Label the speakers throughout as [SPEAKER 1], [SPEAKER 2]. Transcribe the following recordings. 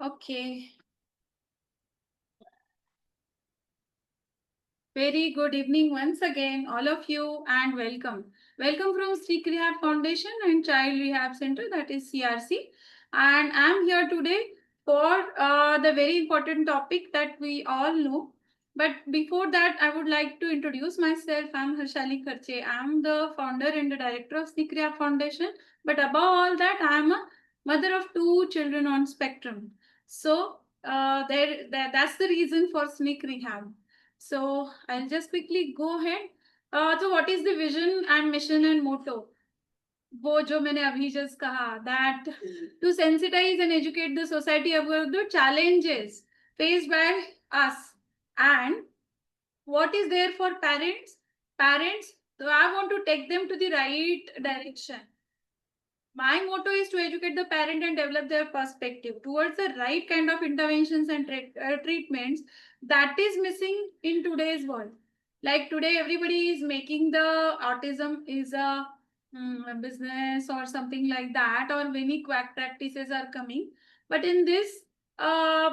[SPEAKER 1] Okay. Very good evening once again, all of you, and welcome. Welcome from Sri Rehab Foundation and Child Rehab Center, that is CRC. And I'm here today for the very important topic that we all know. But before that, I would like to introduce myself. I'm Harshali Kharche. I'm the founder and the director of Sri Rehab Foundation. But above all that, I'm a mother of two children on spectrum. So that's the reason for SNCC Rehab. So I'll just quickly go ahead. So what is the vision and mission and motto? वो जो मैंने अभी just कहा that to sensitize and educate the society about the challenges faced by us and what is there for parents, so I want to take them to the right direction. My motto is to educate the parent and develop their perspective towards the right kind of interventions and treatments that is missing in today's world. Like today, everybody is making the autism is a business or something like that, or many quack practices are coming. But in this uh,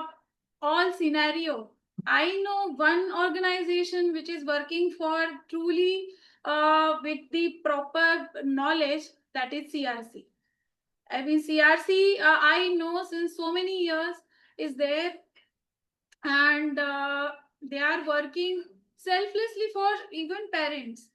[SPEAKER 1] all scenario, I know one organization which is working for truly with the proper knowledge, that is CRC. I mean, CRC, I know since so many years is there, and they are working selflessly for even parents.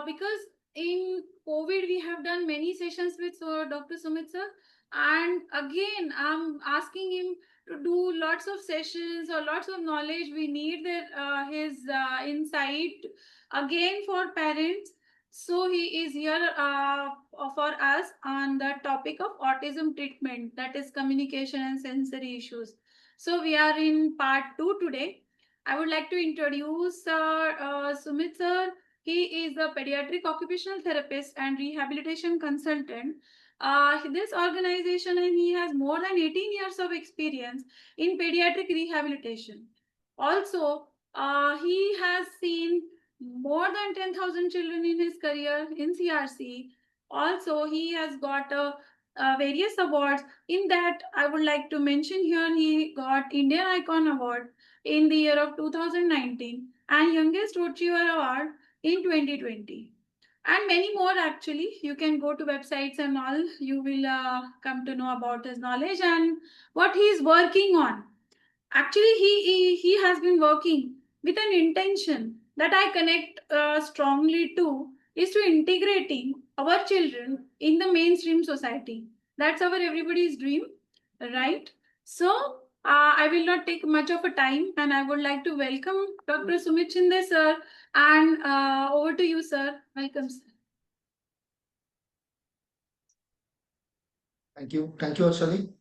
[SPEAKER 1] Because in COVID, we have done many sessions with Dr. Sumit sir, and again, I'm asking him to do lots of sessions or lots of knowledge. We need his insight again for parents. So he is here for us on the topic of autism treatment, that is communication and sensory issues. So we are in part 2 today. I would like to introduce Sumit sir. He is a pediatric occupational therapist and rehabilitation consultant. This organization, and he has more than 18 years of experience in pediatric rehabilitation. Also, he has seen more than 10,000 children in his career in CRC. Also, he has got various awards. In that, I would like to mention here he got Indian Icon Award in the year of 2019 and Youngest Achiever Award in 2020. And many more actually. You can go to websites and all. You will come to know about his knowledge and what he is working on. Actually, he has been working with an intention that I connect strongly to is to integrating our children in the mainstream society. That's our everybody's dream, right? So I will not take much of a time, and I would like to welcome Dr. Sumit Shinde sir, and over to you, sir. Welcome, sir.
[SPEAKER 2] Thank you, Arshali.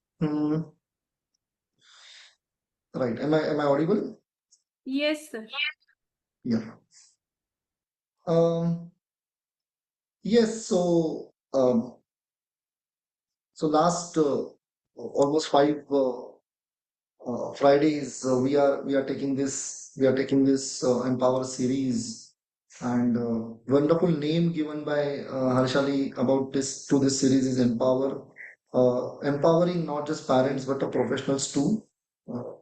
[SPEAKER 2] Right, am I audible?
[SPEAKER 1] Yes, sir.
[SPEAKER 2] Yeah. Um, yes. So last almost five Fridays we are taking this Empower series, and wonderful name given by Harshali about this series is Empower. Empowering not just parents but the professionals too. Uh,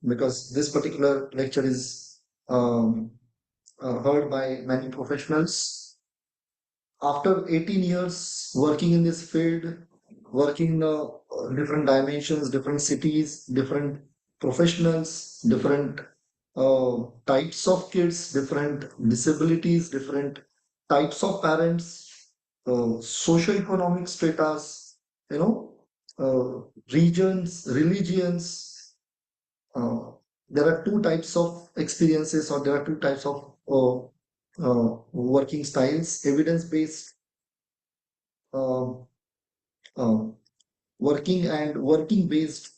[SPEAKER 2] because this particular lecture is heard by many professionals. After 18 years working in this field, working in different dimensions, different cities, different professionals, different types of kids, different disabilities, different types of parents, socio-economic status, you know, regions, religions, uh, there are two types of experiences, or there are two types of working styles: evidence-based uh, uh, working and working based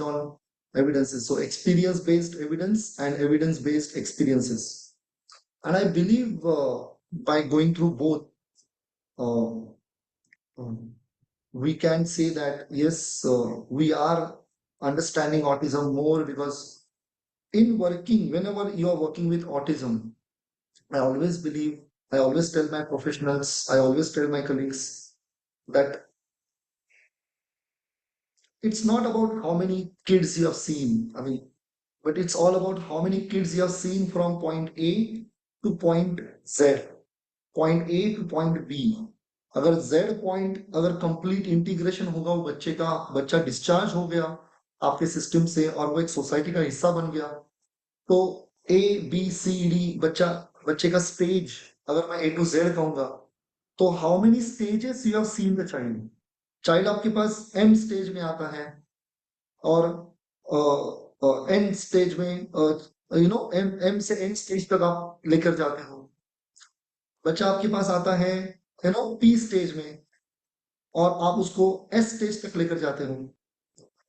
[SPEAKER 2] on evidences. So experience-based evidence and evidence-based experiences. And I believe by going through both, uh, um, we can say that yes, we are understanding autism more, because in working, whenever you are working with autism, I always believe, I always tell my professionals, I always tell my colleagues that it's not about how many kids you have seen. I mean, but it's all about how many kids you have seen from point A to point Z, point A to point B. अगर Z point अगर complete integration होगा वो बच्चे का, बच्चा discharge हो गया आपके सिस्टम से और वो एक सोसाइटी का हिस्सा बन गया, तो ए बी सी डी बच्चा, बच्चे का स्टेज अगर मैं A to Z कहूंगा, तो how many stages you have seen the child, child आपके पास M स्टेज में आता है और एन स्टेज में एम एम से एन स्टेज तक आप लेकर जाते हो, बच्चा आपके पास आता है पी स्टेज में और आप उसको एस स्टेज तक लेकर जाते हो।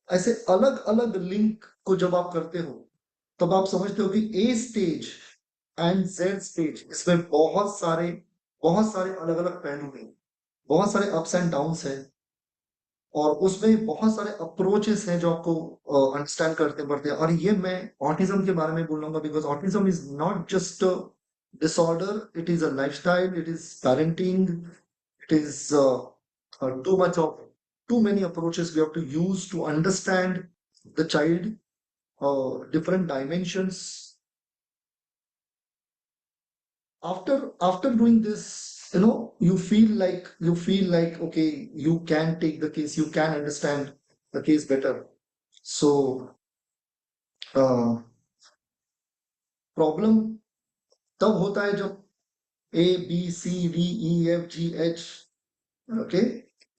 [SPEAKER 2] ऐसे अलग अलग लिंक को जब आप करते हो तब आप समझते हो कि a stage and Z stage, इसमें बहुत सारे अलग अलग पहलू हैं, बहुत सारे अप्स एंड डाउन्स हैं और उसमें बहुत सारे अप्रोचेस हैं जो आपको अंडरस्टैंड करते पड़ते हैं। और ये मैं ऑटिज्म के बारे में बोलूंगा because autism is not just disorder, it is a lifestyle, it is parenting, it is too much of too many approaches we have to use to understand the child, different dimensions. After doing this, you feel like okay, you can take the case, you can understand the case better. So problem तब होता है जब A B C D E F G H, okay,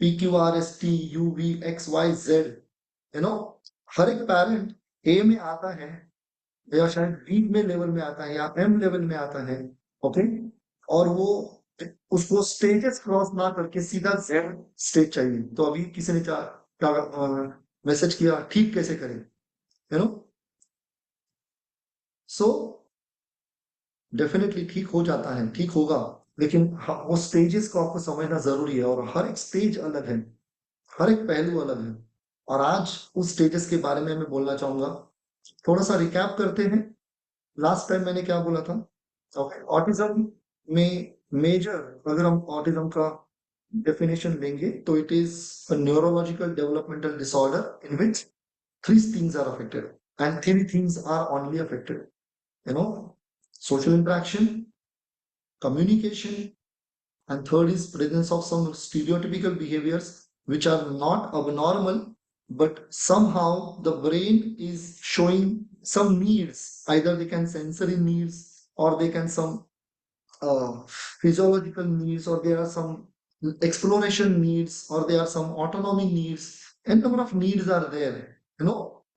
[SPEAKER 2] P Q R S T U V X Y Z, हर एक parent ए में आता है या शायद बी में लेवल में आता है या एम लेवल में आता है, ओके, और वो उसको स्टेजेस क्रॉस ना करके सीधा जेड स्टेज चाहिए। तो अभी किसी ने मैसेज किया ठीक कैसे करें, सो डेफिनेटली ठीक हो जाता है, ठीक होगा, लेकिन वो स्टेजेस को आपको समझना जरूरी है और हर एक स्टेज अलग है, हर एक पहलू अलग है। और आज उस स्टेजेस के बारे में मैं बोलना चाहूंगा। थोड़ा सा रिकैप करते हैं, लास्ट टाइम मैंने क्या बोला था। ओके, ऑटिज्म में मेजर, अगर हम ऑटिज्म का डेफिनेशन लेंगे तो it is a neurological developmental disorder in which three things are affected and three things are only affected, social interaction, communication, and third is presence of some stereotypical behaviors which are not abnormal, but somehow the brain is showing some needs, either they can sensory needs or they can some physiological needs, or there are some exploration needs, or there are some autonomy needs, and number of needs are there,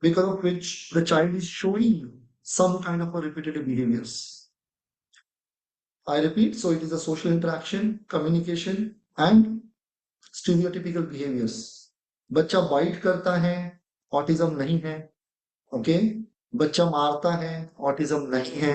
[SPEAKER 2] because of which the child is showing some kind of a repetitive behaviors. I repeat, so it is a social interaction, communication, and stereotypical behaviors. बच्चा bite करता है, autism नहीं है, okay, बच्चा मारता है, autism नहीं है,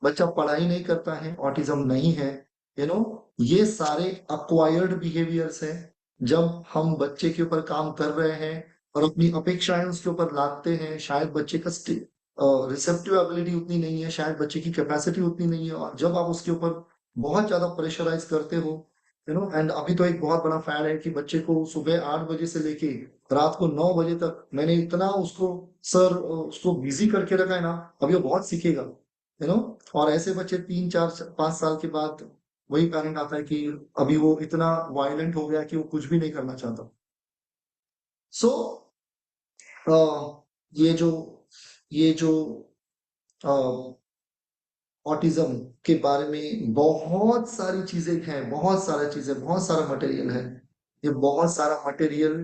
[SPEAKER 2] बच्चा पढ़ाई नहीं करता है, ऑटिज्म नहीं है, ये सारे अक्वायर्ड बिहेवियर्स हैं। जब हम बच्चे के ऊपर काम कर रहे हैं और अपनी अपेक्षाएं उसके ऊपर लादते हैं, शायद बच्चे का रिसेप्टिव एबिलिटी उतनी नहीं है, शायद बच्चे की कैपेसिटी उतनी नहीं है, और जब आप उसके ऊपर बहुत ज्यादा प्रेशराइज करते हो, एंड अभी तो एक बहुत बड़ा फैड है कि बच्चे को सुबह 8 बजे से लेके रात को 9 बजे तक मैंने इतना उसको उसको बिजी करके रखा है ना, अभी वो बहुत सीखेगा, और ऐसे बच्चे 3 4 5 साल के बाद वही पैरेंट आता है कि अभी वो इतना वायलेंट हो गया कि वो कुछ भी नहीं करना चाहता। सो ये जो ऑटिज्म के बारे में बहुत सारी चीजें हैं, बहुत सारा मटेरियल है। ये बहुत सारा मटेरियल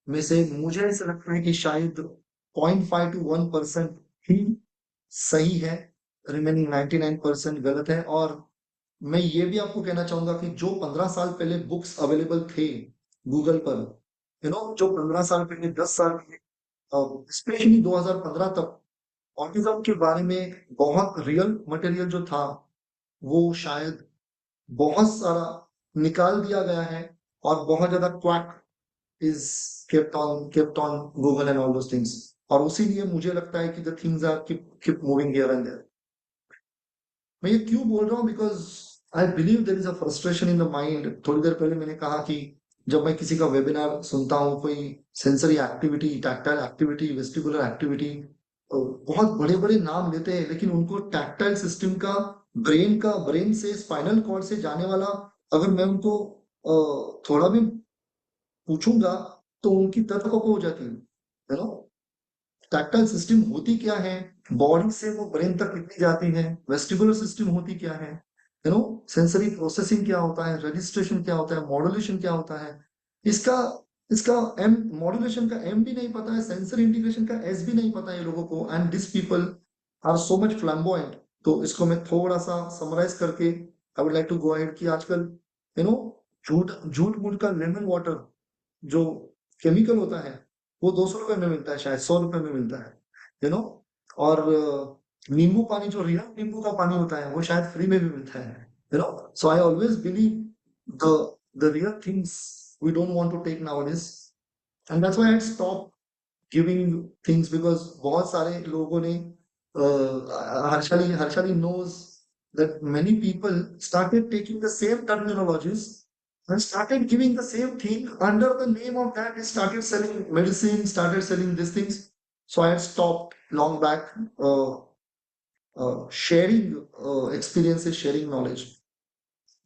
[SPEAKER 2] में से मुझे ऐसा लगता है कि शायद 0.5 to 1% ही सही है, रिमेनिंग 99% गलत है। और मैं ये भी आपको कहना चाहूंगा कि जो 15 साल पहले बुक्स अवेलेबल थे गूगल पर, जो 15 साल पहले 10 साल स्पेशली 2015 तक ऑटिज्म के बारे में बहुत रियल मटेरियल जो था वो शायद बहुत सारा निकाल दिया गया है और बहुत ज्यादा quack is kept on Google and all those things, और उसीलिए मुझे लगता है कि the things are keep moving here and there। मैं ये क्यों बोल रहा हूँ, because I believe there is a frustration in the mind. थोड़ी देर पहले मैंने कहा कि जब मैं किसी का वेबिनार सुनता हूँ, कोई sensory activity, tactile activity, vestibular activity, बहुत बड़े बड़े नाम लेते हैं, लेकिन उनको टैक्टाइल सिस्टम का, ब्रेन से स्पाइनल कॉर्ड से जाने वाला, अगर मैं उनको थोड़ा भी पूछूंगा तो उनकी तरफ हो जाती है नो। टैक्टाइल सिस्टम होती क्या है, बॉडी से वो ब्रेन तक कितनी जाती है, वेस्टिबुलर सिस्टम होती क्या है, सेंसरी प्रोसेसिंग क्या होता है, रजिस्ट्रेशन क्या होता है, मॉड्यूलेशन क्या होता है, इसका इसका एम मॉड्यूलेशन का एम भी नहीं पता है, सेंसर इंटीग्रेशन का एस भी नहीं पता है ये लोगों को, and this people are so much flamboyant. तो इसको मैं थोड़ा सा समराइज करके I would like to go ahead कि आजकल यू नो झूठ झूठ मूठ का लेमन वाटर जो केमिकल होता है वो 200 रुपए में मिलता है, शायद 100 रुपए में मिलता है, और नींबू पानी जो रियल नींबू का पानी होता है वो शायद फ्री में भी मिलता है, so I always believe the the real things we don't want to take nowadays, and that's why I stop giving things, because बहुत सारे लोगों ने Harshali knows that many people started taking the same terminologies and started giving the same thing under the name of that. They started selling medicine, started selling these things. So I had stopped long back sharing experiences, sharing knowledge.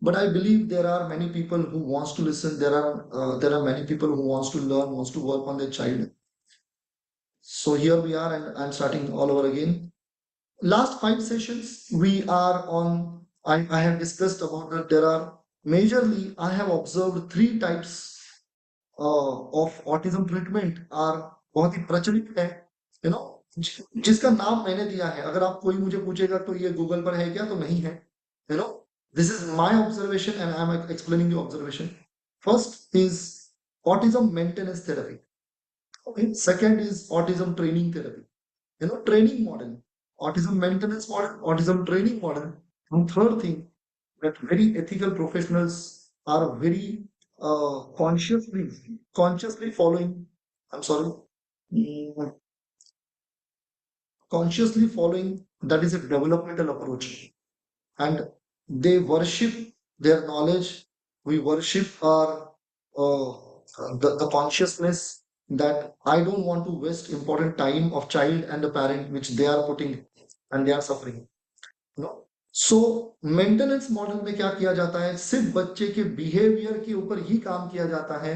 [SPEAKER 2] But I believe there are many people who wants to listen. There are many people who wants to learn, wants to work on their child. So here we are, and I'm starting all over again. Last 5 sessions we are on. I have discussed about that there are majorly I have observed 3 types of autism treatment are बहुत ही प्रचलित है, you know जिसका नाम मैंने दिया है। अगर आप कोई मुझे पूछेगा तो ये गूगल पर है क्या, तो नहीं है, you know this is my observation and I am explaining your observation. First is autism maintenance therapy, okay? Second is autism training therapy, training model, autism maintenance model, autism training model. And third thing, that very ethical professionals are very consciously following, I'm sorry, mm, consciously following, that is a developmental approach. And they worship their knowledge. We worship our the consciousness that I don't want to waste important time of child and the parent which they are putting and they are suffering, you know so maintenance model में क्या किया जाता है, सिर्फ बच्चे के behaviour के ऊपर ही काम किया जाता है,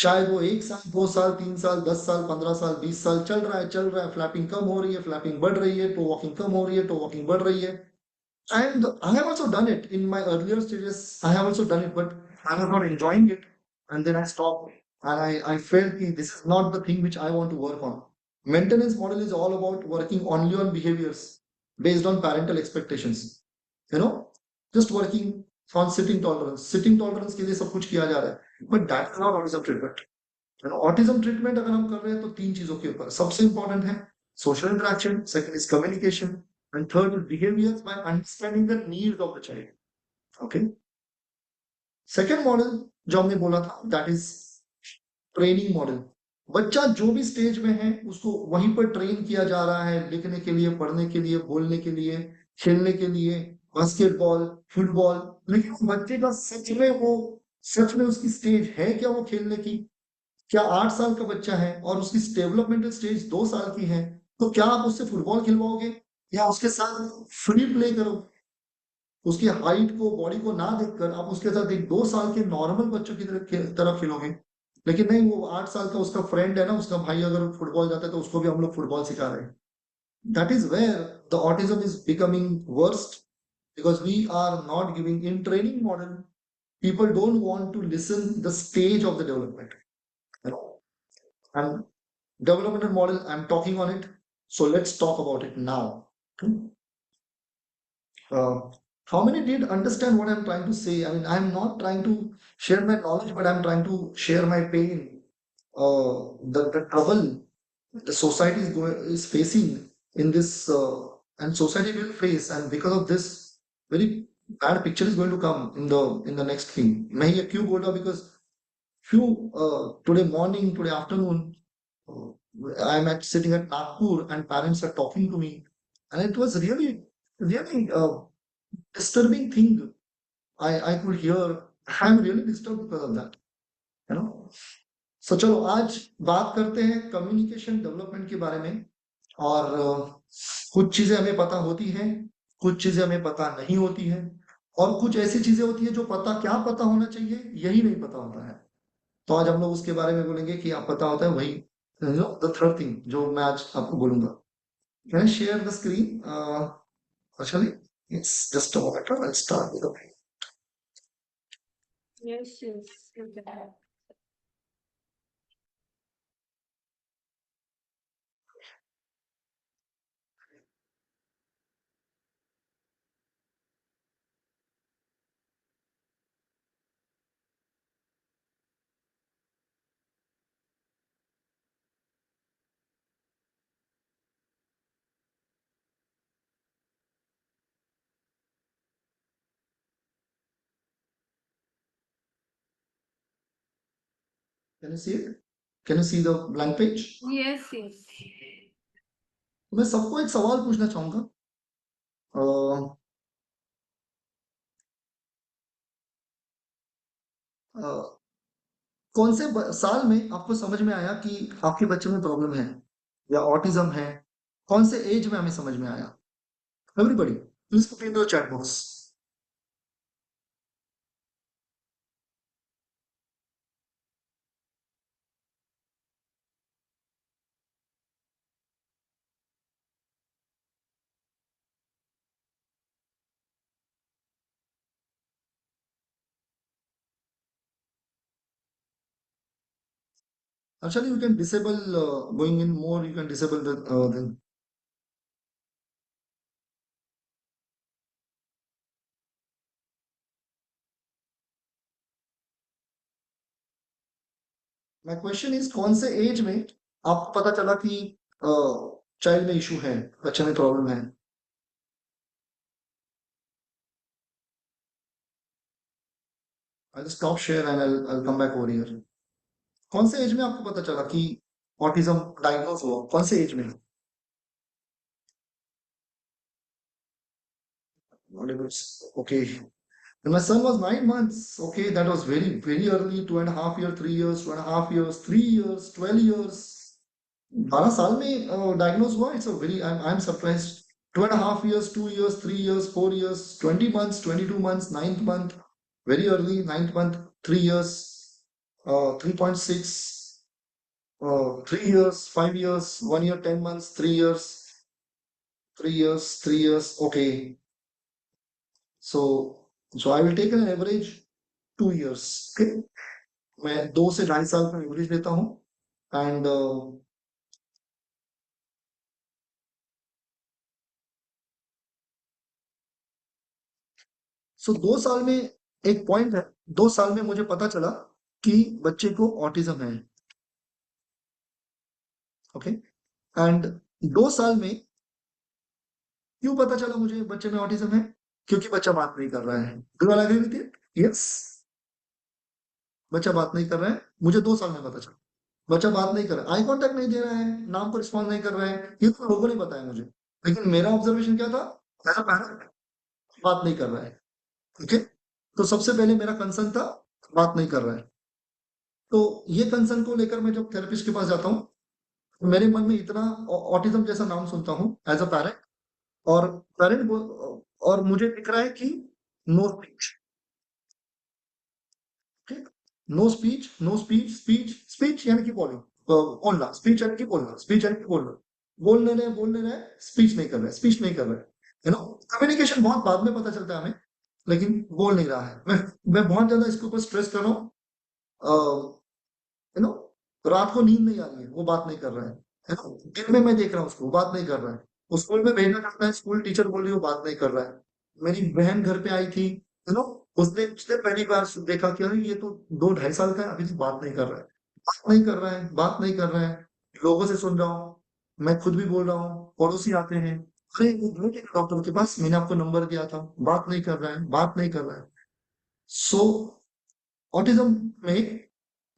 [SPEAKER 2] शायद वो 1 साल 2 साल 3 साल 10 साल 15 साल 20 साल चल रहा है, फ्लैपिंग कम हो रही है, फ्लैपिंग बढ़ रही है, टो वॉकिंग कम हो रही है, टो वॉकिंग बढ़ रही है, and I have also done it in my earlier stages. I have also done it, but I was not enjoying it. And then I stopped. And I felt that this is not the thing which I want to work on. Maintenance model is all about working only on behaviors based on parental expectations. You know, just working on sitting tolerance. Sitting tolerance के लिए सब कुछ किया जा रहा है. But that is not autism treatment. Autism treatment अगर हम कर रहे हैं तो 3 चीजों के ऊपर सबसे इंपॉर्टेंट है social interaction, second is communication, and third is behaviors by understanding the needs of the child. Okay. Second model जो हमने बोला था, that is ट्रेनिंग मॉडल। बच्चा जो भी स्टेज में है उसको वहीं पर ट्रेन किया जा रहा है, लिखने के लिए, पढ़ने के लिए, बोलने के लिए, खेलने के लिए, बास्केटबॉल, फुटबॉल। लेकिन बच्चे का सच में उसकी स्टेज है क्या वो खेलने की? क्या 8 साल का बच्चा है और उसकी डेवलपमेंटल स्टेज 2 साल की है, तो क्या आप उससे फुटबॉल खिलवाओगे या उसके साथ फ्री प्ले करोगे? उसकी हाइट को, बॉडी को ना देखकर आप उसके साथ एक 2 साल के नॉर्मल बच्चों की तरफ खेलोगे। लेकिन नहीं, वो 8 साल का उसका फ्रेंड है ना, उसका भाई अगर फुटबॉल जाता है तो उसको भी हम लोग फुटबॉल सिखा रहे हैं। That is where the autism is becoming worst, because we are not giving in training model. People don't want to listen the stage of the development, you know and developmental model, I'm talking on it, so let's talk about it now. uh, how many did understand what I'm trying to say? I mean, I'm not trying to share my knowledge, but I'm trying to share my pain, the trouble the society is facing in this, and society will face, and because of this, very bad picture is going to come in the next thing. मैं ये क्यों बोल रहा हूँ? Because today morning, today afternoon, I'm sitting at Nagpur and parents are talking to me, and it was really disturbing thing. I could hear. I'm really disturbed because of that. है ना। सो चलो आज बात करते हैं कम्युनिकेशन डेवलपमेंट के बारे में। और कुछ चीजें हमें पता होती हैं, कुछ चीजें हमें पता नहीं होती हैं, और कुछ ऐसी चीजें होती है जो पता क्या पता होना चाहिए यही नहीं पता होता है। तो आज हम लोग उसके बारे में बोलेंगे कि आप पता होता है वही, द थर्ड थिंग जो मैं आज आपको बोलूंगा। Can I share the screen? Actually, it's just a moment. I'll start with the.
[SPEAKER 1] Yes, yes. You can have.
[SPEAKER 2] Can you see it? Can you see the blank page?
[SPEAKER 1] Yes, yes.
[SPEAKER 2] मैं सबको एक सवाल पूछना चाहूंगा। अ, अ, कौन से साल में आपको समझ में आया कि आपके बच्चे में प्रॉब्लम है या ऑटिज्म है? कौन से एज में हमें समझ में आया? Everybody please put in the chat box. Actually, you can disable going in more. You can disable the. My question is कौन से एज में आपको पता चला कि चाइल्ड में इशू है, बच्चे में प्रॉब्लम है? I'll stop share and I'll come back over here. कौन से एज में आपको पता चला कि ऑटिज्म डायग्नोज हुआ? कौन से एज में? Okay. When my son was 9 months, okay, that was very, very early, 2.5 years, 3 years, 2.5 years, 3 years, 12 years. 12 साल में डायग्नोज हुआ। It's a very, I am surprised. 2.5 years, 2 years, 3 years, 4 years, 20 months, 22 months, ninth month, very early, ninth month, 3 years, 3.6, 3 years, 5 years, 1 year, 10 months, 3 years, 3 years, 3 years. Okay, so I will take an average 2 years. Okay, मैं 2 से 2.5 साल का average लेता हूँ। And so 2 साल में एक point है, 2 साल में मुझे पता चला कि बच्चे को ऑटिज्म है। ओके, एंड 2 साल में क्यों पता चला मुझे बच्चे में ऑटिज्म है? क्योंकि बच्चा बात नहीं कर रहा है। Do you agree with it? Yes, बच्चा बात नहीं कर रहा है, मुझे 2 साल में पता चला। बच्चा बात नहीं कर रहा है, आई कांटेक्ट नहीं दे रहा है, नाम पर रिस्पॉन्ड नहीं कर रहा है, ये तो लोगों ने बताया मुझे। लेकिन मेरा ऑब्जर्वेशन क्या था? एज अ पैरेंट, बात नहीं कर रहा है। ठीक है, तो सबसे पहले मेरा कंसर्न था बात नहीं कर रहा है। तो ये कंसर्न को लेकर मैं जब थेरेपिस्ट के पास जाता हूँ, तो मेरे मन में इतना ऑटिज्म जैसा नाम सुनता हूँ एज अ पैरेंट, और पैरेंट और मुझे दिख रहा है कि no speech. No speech, no speech, speech speech यानी कि बोलना, स्पीच यानी कि बोलना, स्पीच यानी कि बोलना। बोलने रहे, स्पीच नहीं कर रहे, स्पीच नहीं कर रहे। यू नो, कम्युनिकेशन बहुत बाद में पता चलता है हमें, लेकिन बोल नहीं रहा है। मैं बहुत ज्यादा इसके ऊपर स्ट्रेस कर रहा हूँ। यू नो, रात को नींद नहीं आ रही है, वो बात नहीं कर रहा है ना। दिन में मैं देख रहा हूँ उसको, वो बात नहीं कर रहा है। वो स्कूल में भेजना चाहता है, स्कूल टीचर बोल रही है, वो बात नहीं कर रहा है। मेरी बहन घर पे आई थी, उसने उसने पहली बार देखा कि अरे ये तो 2-2.5 साल का है, अभी तो बात नहीं कर रहा है, बात नहीं कर रहा है, बात नहीं कर रहा है। लोगों से सुन रहा हूँ, मैं खुद भी बोल रहा हूँ, पड़ोसी आते हैं, अरे वो गए डॉक्टर के पास, मैंने आपको नंबर दिया था, बात नहीं कर रहा है, बात नहीं कर रहा है। सो ऑटिज्म में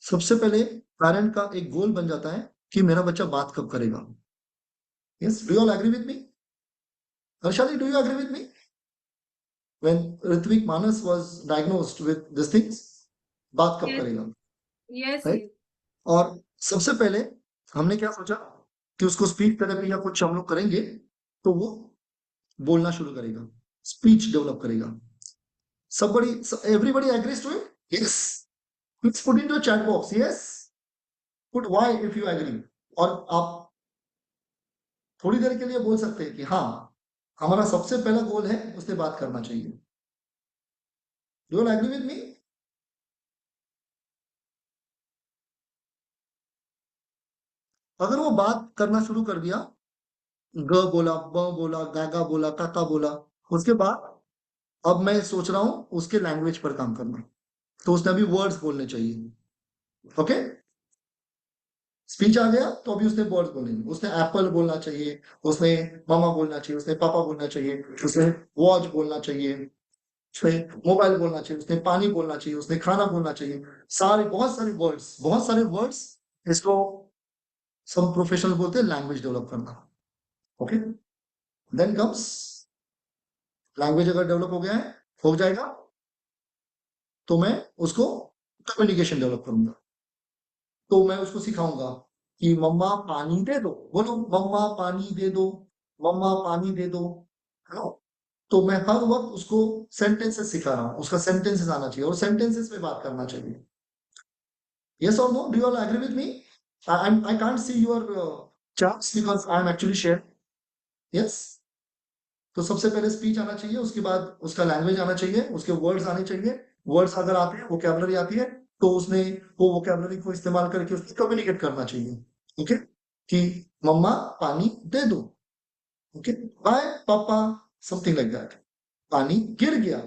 [SPEAKER 2] सबसे पहले पेरेंट का एक गोल बन जाता है कि मेरा बच्चा बात कब करेगा। Yes, do you all agree with me? Harshali, do you agree with me? When Ritvik Manas was diagnosed with this things, बात कब
[SPEAKER 1] Yes,
[SPEAKER 2] करेगा?
[SPEAKER 1] Yes,
[SPEAKER 2] right.
[SPEAKER 1] yes.
[SPEAKER 2] और सबसे पहले हमने क्या सोचा कि उसको स्पीच थेरेपी या कुछ हम लोग करेंगे तो वो बोलना शुरू करेगा, स्पीच डेवलप करेगा। Everybody agrees to it? Yes. Please put into a chat box. Yes. Put why if you agree. और आप थोड़ी देर के लिए बोल सकते हैं कि हाँ, हमारा सबसे पहला गोल है उससे बात करना चाहिए। Do you agree with me? अगर वो बात करना शुरू कर दिया, ग बोला, ब बोला, गागा बोला, काका बोला, उसके बाद अब मैं सोच रहा हूं उसके लैंग्वेज पर काम करना। तो उसने अभी वर्ड्स बोलने चाहिए। ओके, स्पीच आ गया तो अभी उसने वर्ड्स बोलने, उसने एप्पल बोलना चाहिए, उसने मामा बोलना चाहिए, उसने पापा बोलना चाहिए, उसने वॉच बोलना चाहिए, उसने मोबाइल बोलना चाहिए, उसने पानी बोलना चाहिए, उसने खाना बोलना चाहिए। बहुत सारे वर्ड्स। इसको सब प्रोफेशनल बोलते हैं लैंग्वेज डेवलप करना। ओके, देन कम्स लैंग्वेज अगर डेवलप हो गया है, हो जाएगा, तो मैं उसको कम्युनिकेशन डेवलप करूंगा। तो मैं उसको सिखाऊंगा कि मम्मा पानी दे दो, बोलो मम्मा पानी दे दो, मम्मा पानी दे दो, है ना। तो मैं हर वक्त उसको सेंटेंसेस सिखा रहा हूँ, उसका सेंटेंसेस आना चाहिए और सेंटेंसेस में बात करना चाहिए। Yes or no? Do you all agree with me? I can't see your charts because I'm actually sharing. Yes. तो सबसे पहले स्पीच आना चाहिए, उसके बाद उसका लैंग्वेज आना चाहिए, उसके वर्ड्स आने चाहिए। वर्ड्स अगर आते हैं, वोकैबुलरी आती है, तो उसने वो वोकैबुलरी को इस्तेमाल करके उसको कम्युनिकेट करना चाहिए। ओके, कि मम्मा पानी दे दो। ओके, बाय पापा, समथिंग लाइक दैट। पानी गिर गया,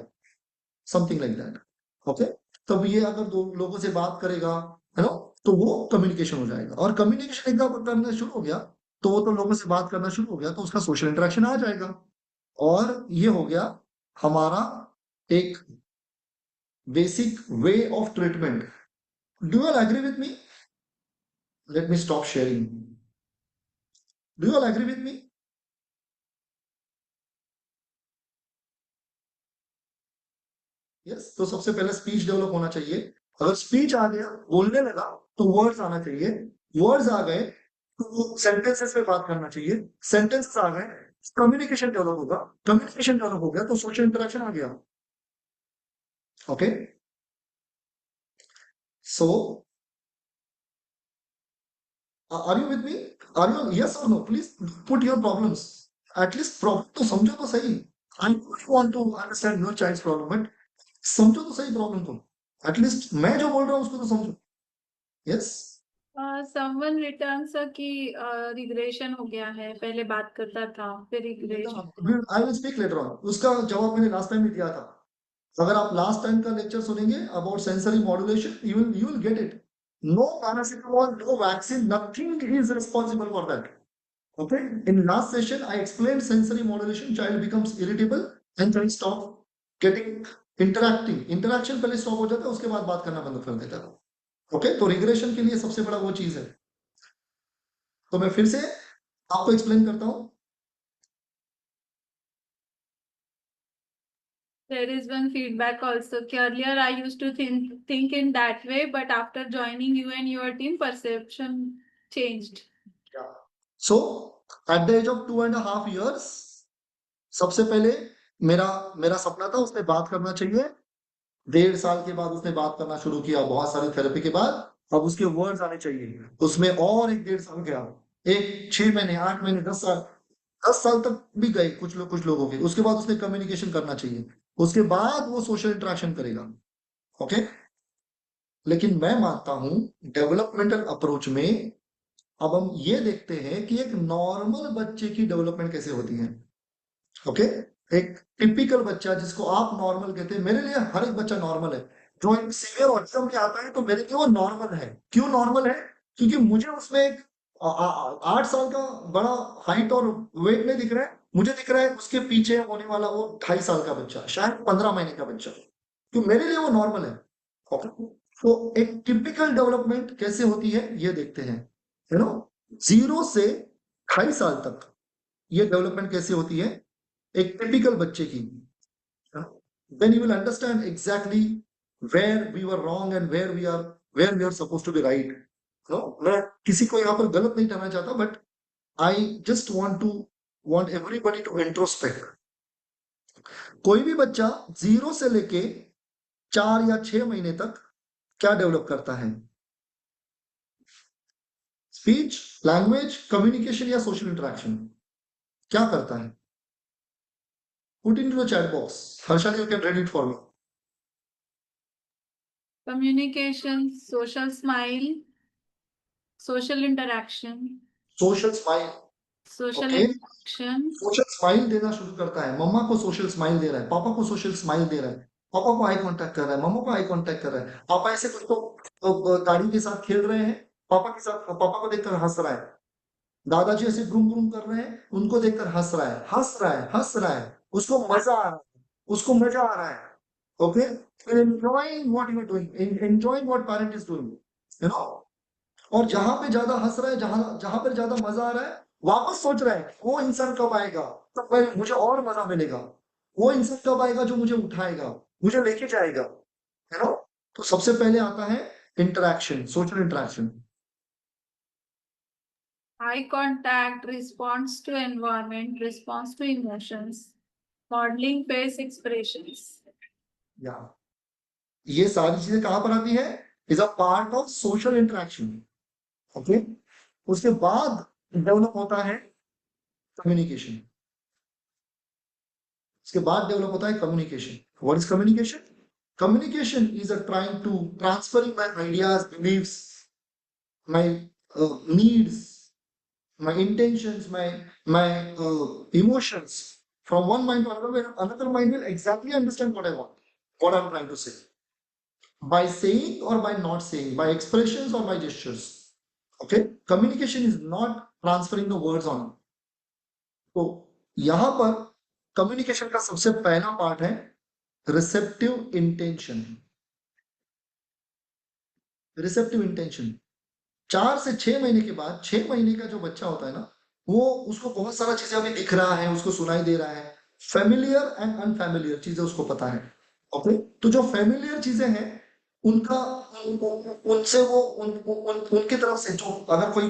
[SPEAKER 2] समथिंग लाइक दैट। ओके, तब ये अगर दो लोगों से बात करेगा, है ना, तो वो कम्युनिकेशन हो जाएगा। और कम्युनिकेशन एक बार करना शुरू हो गया, तो वो तो लोगों से बात करना शुरू हो गया, तो उसका सोशल इंटरेक्शन आ जाएगा। और ये हो गया हमारा एक basic way of treatment. Do you all agree with me? Let me stop sharing. Do you all agree with me? Yes. तो सबसे पहले स्पीच डेवलप होना चाहिए। अगर स्पीच आ गया, बोलने लगा, तो वर्ड्स आना चाहिए। वर्ड्स आ गए तो वो सेंटेंसेस में बात करना चाहिए। सेंटेंसेस आ गए, कम्युनिकेशन डेवलप होगा। कम्युनिकेशन डेवलप हो गया तो सोशल इंटरेक्शन आ गया। Okay, so are you with me? Are you yes और no? Please put your problems. At least problem तो समझो तो सही। I want to understand your child's problem, but समझो तो सही प्रॉब्लम को। एटलीस्ट मैं जो बोल रहा हूँ उसको तो समझो। यस।
[SPEAKER 1] Someone returns कि रिग्रेशन हो गया है, पहले बात करता था फिर regression.
[SPEAKER 2] I will speak later on. उसका जवाब मैंने लास्ट टाइम भी दिया था। अगर आप लास्ट टाइम का लेक्चर सुनेंगे about sensory modulation, you will get it. No paracetamol, no vaccine, nothing is responsible for that. Okay, in last session I explained sensory modulation. Child becomes irritable and child stop getting interaction पहले stop हो जाता है, उसके बाद बात करना बंद कर देता है। ओके, तो रिग्रेशन के लिए सबसे बड़ा वो चीज है। तो मैं फिर से आपको एक्सप्लेन करता हूँ।
[SPEAKER 1] There is one feedback also. Earlier, I used to think in that way, but after joining you and your team, perception changed.
[SPEAKER 2] So at the age of 2.5 years, सबसे पहले मेरा मेरा सपना था उसने बात करना चाहिए। 1.5 साल के बाद उसने बात करना शुरू किया, बहुत सारी थेरेपी के बाद। अब उसके वर्ड्स आने चाहिए, उसमें और एक 1.5 साल गया। एक 6 महीने, 8 महीने, 10 साल, 10 साल तक भी गए कुछ लोगों के। उसके बाद उसने कम्युनिकेशन करना चाहिए, उसके बाद वो सोशल इंटरेक्शन करेगा। ओके, लेकिन मैं मानता हूं डेवलपमेंटल अप्रोच में अब हम ये देखते हैं कि एक नॉर्मल बच्चे की डेवलपमेंट कैसे होती है। ओके, एक टिपिकल बच्चा जिसको आप नॉर्मल कहते हैं, मेरे लिए हर एक बच्चा नॉर्मल है। जो एक सीवियर ऑटिज्म में आता है तो मेरे लिए वो नॉर्मल है। क्यों नॉर्मल है? क्योंकि मुझे उसमें एक 8 साल का बड़ा हाइट और वेट नहीं दिख रहा है, मुझे दिख रहा है उसके पीछे होने वाला वो 2.5 साल का बच्चा, शायद 15 महीने का बच्चा। तो मेरे लिए वो नॉर्मल है। ओके, तो एक टिपिकल डेवलपमेंट कैसे होती है ये देखते हैं। यू नो, 0 से 2.5 साल तक ये डेवलपमेंट कैसे होती है एक टिपिकल बच्चे की। Then you will understand exactly where we were wrong and where we are where we are supposed to be right. No, मैं किसी को यहाँ पर गलत नहीं ठहराना चाहता, but I just want everybody to introspect. कोई भी बच्चा 0 से लेके 4 या 6 महीने तक क्या डेवलप करता है? स्पीच, लैंग्वेज, कम्युनिकेशन या सोशल इंटरेक्शन? क्या करता है? Put into the chat box. Harshali, you can read it for me.
[SPEAKER 1] Communication, social smile, social interaction,
[SPEAKER 2] Social smile.
[SPEAKER 1] social
[SPEAKER 2] Okay.
[SPEAKER 1] interaction,
[SPEAKER 2] social smile देना शुरू करता है। मम्मा को सोशल स्माइल दे रहा है, पापा को सोशल स्माइल दे रहा है, पापा को आई कांटेक्ट कर रहा है, मम्मा को आई कांटेक्ट कर रहा है। पापा ऐसे कुछ तो गाड़ी के साथ खेल रहे हैं, पापा के साथ, पापा को देखकर हंस रहा है। दादाजी ऐसे घूम घूम कर रहे हैं, उनको देखकर हंस रहा है, हंस रहा है, हंस रहा है, उसको मजा आ रहा है, उसको मजा आ रहा है। Okay, enjoying what you are doing, enjoying what parent is doing, you know. और जहां पे ज्यादा हंस रहा है, जहां जहां पर ज्यादा मजा आ रहा है, वापस सोच रहा है वो इंसान कब आएगा, तब मुझे और मजा मिलेगा। वो इंसान कब आएगा जो मुझे उठाएगा, मुझे लेके जाएगा, है ना। तो सबसे पहले आता है interaction, social interaction.
[SPEAKER 1] eye contact, response to environment, response to emotions, modeling face expressions.
[SPEAKER 2] या ये सारी चीजें कहां पर आती है? Is a part of social interaction. Okay, उसके बाद डेवलप होता है कम्युनिकेशन। उसके बाद डेवलप होता है communication. What is communication? Communication is a trying to transferring my ideas, beliefs, my needs, my intentions, my emotions from one mind to another, where another mind will exactly understand what I want, what I'm trying to say, by saying or by not saying, by expressions or by gestures. Okay, communication is not transferring the words on. तो यहां पर communication का सबसे पहला part है receptive intention. Receptive intention 4 से 6 महीने के बाद, 6 महीने का जो बच्चा होता है ना, वो उसको बहुत सारा चीजें अभी दिख रहा है, उसको सुनाई दे रहा है। फेमिलियर एंड अनफेमिलियर चीजें उसको पता है। ओके, तो जो फेमिलियर चीजें हैं उनका उनसे वो उनकी तरफ से, जो अगर कोई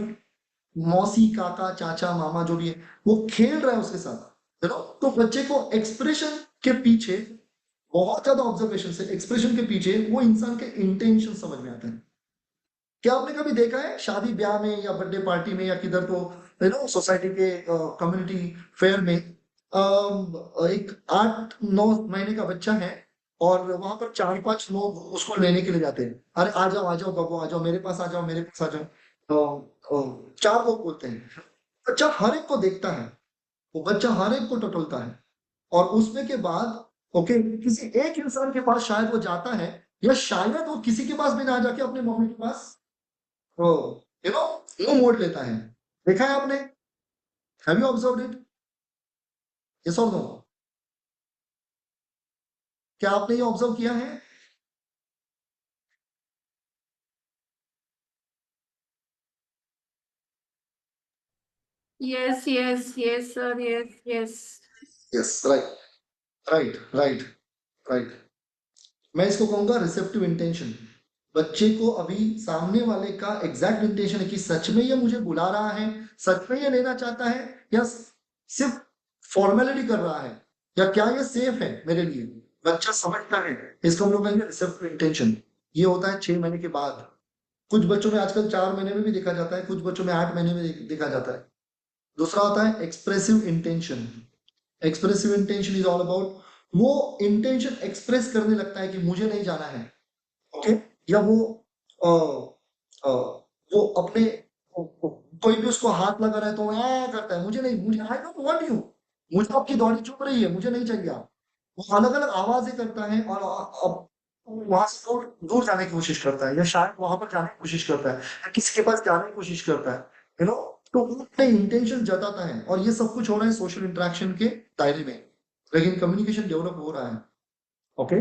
[SPEAKER 2] मौसी, काका, चाचा, मामा जो भी है, वो खेल रहा है उसके साथ, तो बच्चे को एक्सप्रेशन के पीछे, बहुत ज्यादा ऑब्जर्वेशन से एक्सप्रेशन के पीछे वो इंसान के इंटेंशन समझ में आते हैं। क्या आपने कभी देखा है शादी ब्याह में या बर्थडे पार्टी में या किधर, तो सोसाइटी के कम्युनिटी फेयर में एक 8-9 महीने का बच्चा है और वहां पर 4-5 लोग उसको लेने के लिए जाते हैं। अरे आ जाओ बाबू, आ जाओ मेरे पास, आ जाओ मेरे पास, आ जाओ। 4 लोग बोलते हैं। बच्चा हर एक को देखता है, वो बच्चा हर एक को टटोलता है, और उसमें के बाद ओके, किसी एक इंसान के पास शायद वो जाता है, या शायद वो किसी के पास भी ना जाके अपने मम्मी के पास वो मुंह मोड़ लेता है। देखा है आपने? Have you observed it? Yes और नो? क्या आपने ये ऑब्जर्व किया है?
[SPEAKER 1] Yes, yes, yes, sir. Yes, yes.
[SPEAKER 2] Yes, right, right, right, right. मैं इसको कहूंगा रिसेप्टिव इंटेंशन। बच्चे को अभी सामने वाले का एग्जैक्ट इंटेंशन है कि सच में ये मुझे बुला रहा है, सच में ये लेना चाहता है, या सिर्फ फॉर्मेलिटी कर रहा है, या क्या ये सेफ है मेरे लिए। बच्चा समझता है, इसको हम लोग कहेंगे रिसेप्टिव इंटेंशन। ये होता है 6 महीने के बाद। कुछ बच्चों में आजकल 4 महीने में भी देखा जाता है, कुछ बच्चों में 8 महीने में देखा जाता है। दूसरा होता है expressive intention. Expressive intention is all about, वो इंटेंशन एक्सप्रेस करने लगता है कि मुझे नहीं जाना है। ओके, या अ, अ, वो अपने कोई भी उसको हाथ लगा रहा है तो करता है, मुझे नहीं, मुझे आई डोंट वांट यू, मुझे आपकी दौड़ी चुभ रही है, मुझे नहीं चाहिए आप। वो अलग अलग आवाजें करता है, और अब वहां से दूर दूर जाने की कोशिश करता है, या शायद वहां पर जाने की कोशिश करता है, या किसी के पास जाने की कोशिश करता है, तो वो अपने इंटेंशन जताता है, और ये सब कुछ हो रहा है सोशल इंटरेक्शन के दायरे में, लेकिन कम्युनिकेशन डेवलप हो रहा है। ओके,